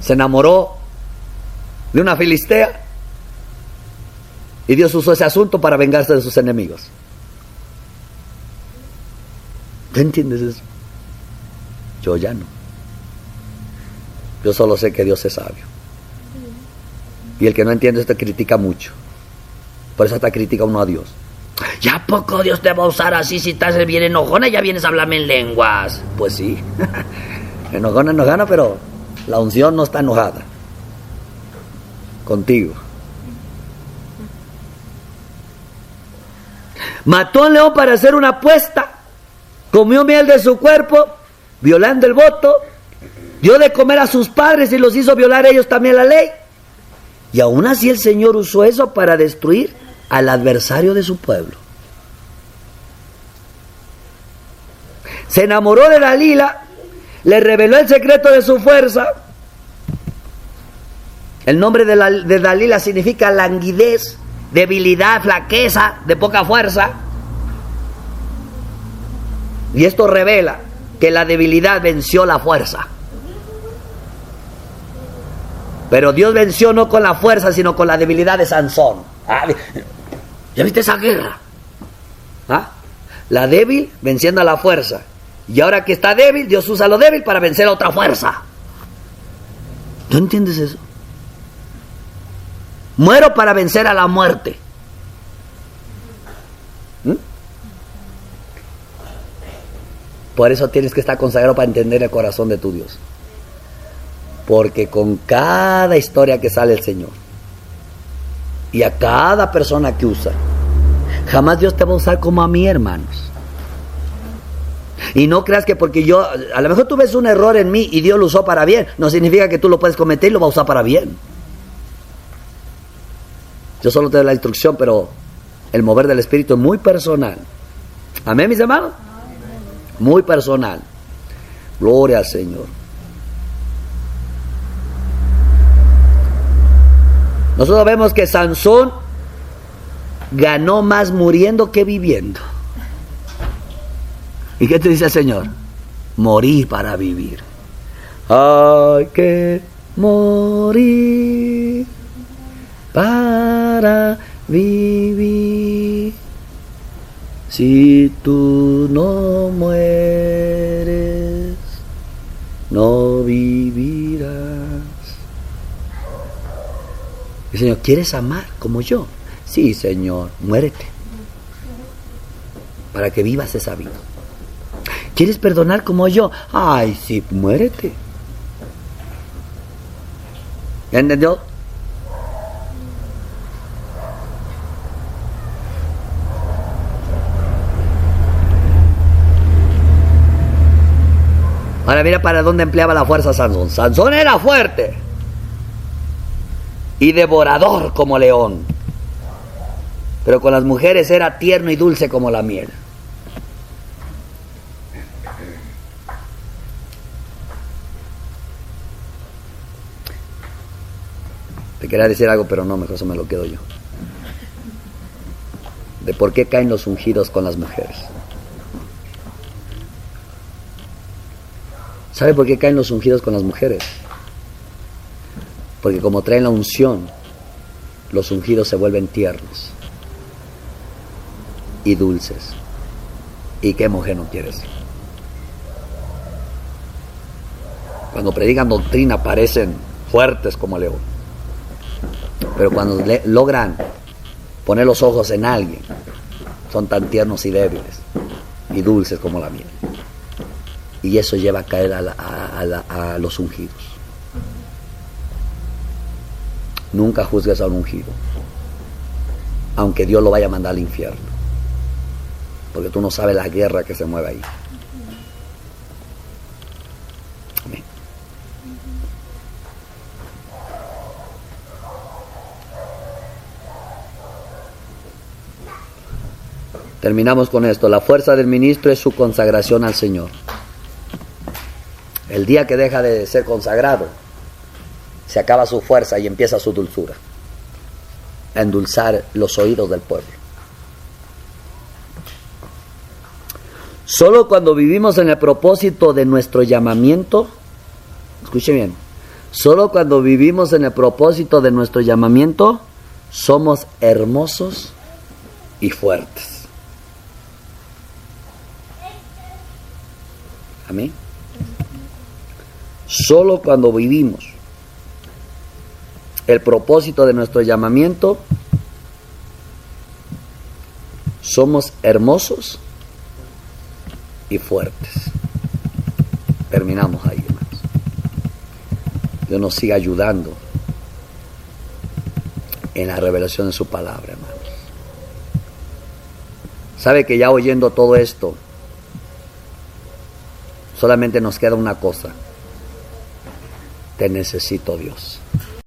Se enamoró de una filistea. Y Dios usó ese asunto para vengarse de sus enemigos. ¿Tú entiendes eso? Yo ya no. Yo solo sé que Dios es sabio. Y el que no entiende esto critica mucho. Por eso hasta critica uno a Dios. ¿Ya poco Dios te va a usar así si estás bien enojona y ya vienes a hablarme en lenguas? Pues sí. Enojona, pero la unción no está enojada contigo. Mató al león para hacer una apuesta, comió miel de su cuerpo, violando el voto, dio de comer a sus padres y los hizo violar ellos también la ley. Y aún así el Señor usó eso para destruir al adversario de su pueblo. Se enamoró de Dalila, le reveló el secreto de su fuerza. El nombre de Dalila significa languidez, debilidad, flaqueza, de poca fuerza. Y esto revela que la debilidad venció la fuerza. Pero Dios venció no con la fuerza, sino con la debilidad de Sansón. ¿Ya viste esa guerra? La débil venciendo a la fuerza. Y ahora que está débil, Dios usa lo débil para vencer a otra fuerza. ¿No entiendes eso? Muero para vencer a la muerte. Por eso tienes que estar consagrado para entender el corazón de tu Dios. Porque con cada historia que sale el Señor y a cada persona que usa, jamás Dios te va a usar como a mí, hermanos. Y no creas que porque yo, a lo mejor tú ves un error en mí y Dios lo usó para bien, no significa que tú lo puedes cometer y lo va a usar para bien. Yo solo te doy la instrucción, pero el mover del Espíritu es muy personal. Amén, mis hermanos. Muy personal. Gloria al Señor. Nosotros vemos que Sansón ganó más muriendo que viviendo. ¿Y qué te dice el Señor? Morir para vivir. Hay que morir para vivir. Si tú no mueres, no vivirás. El Señor, ¿quieres amar como yo? Sí, Señor, muérete para que vivas esa vida. ¿Quieres perdonar como yo? Ay, sí, muérete. ¿Entendió? Ahora mira para dónde empleaba la fuerza Sansón. Sansón era fuerte y devorador como león, pero con las mujeres era tierno y dulce como la miel. Te quería decir algo, pero no, mejor eso me lo quedo yo. De por qué caen los ungidos con las mujeres. ¿Sabe por qué caen los ungidos con las mujeres? Porque como traen la unción, los ungidos se vuelven tiernos y dulces. ¿Y qué mujer no quiere ser? Cuando predican doctrina parecen fuertes como león. Pero cuando logran poner los ojos en alguien, son tan tiernos y débiles y dulces como la miel. Y eso lleva a caer a los ungidos. Nunca juzgues a un ungido, aunque Dios lo vaya a mandar al infierno, porque tú no sabes la guerra que se mueve ahí. Amén. Terminamos con esto. La fuerza del ministro es su consagración al Señor. El día que deja de ser consagrado, se acaba su fuerza y empieza su dulzura, a endulzar los oídos del pueblo. Solo cuando vivimos en el propósito de nuestro llamamiento, escuche bien, Solo cuando vivimos en el propósito de nuestro llamamiento, somos hermosos y fuertes. Amén. Solo cuando vivimos el propósito de nuestro llamamiento, somos hermosos y fuertes. Terminamos ahí, hermanos. Dios nos siga ayudando en la revelación de su palabra, hermanos. Sabe que ya oyendo todo esto, solamente nos queda una cosa: te necesito, Dios.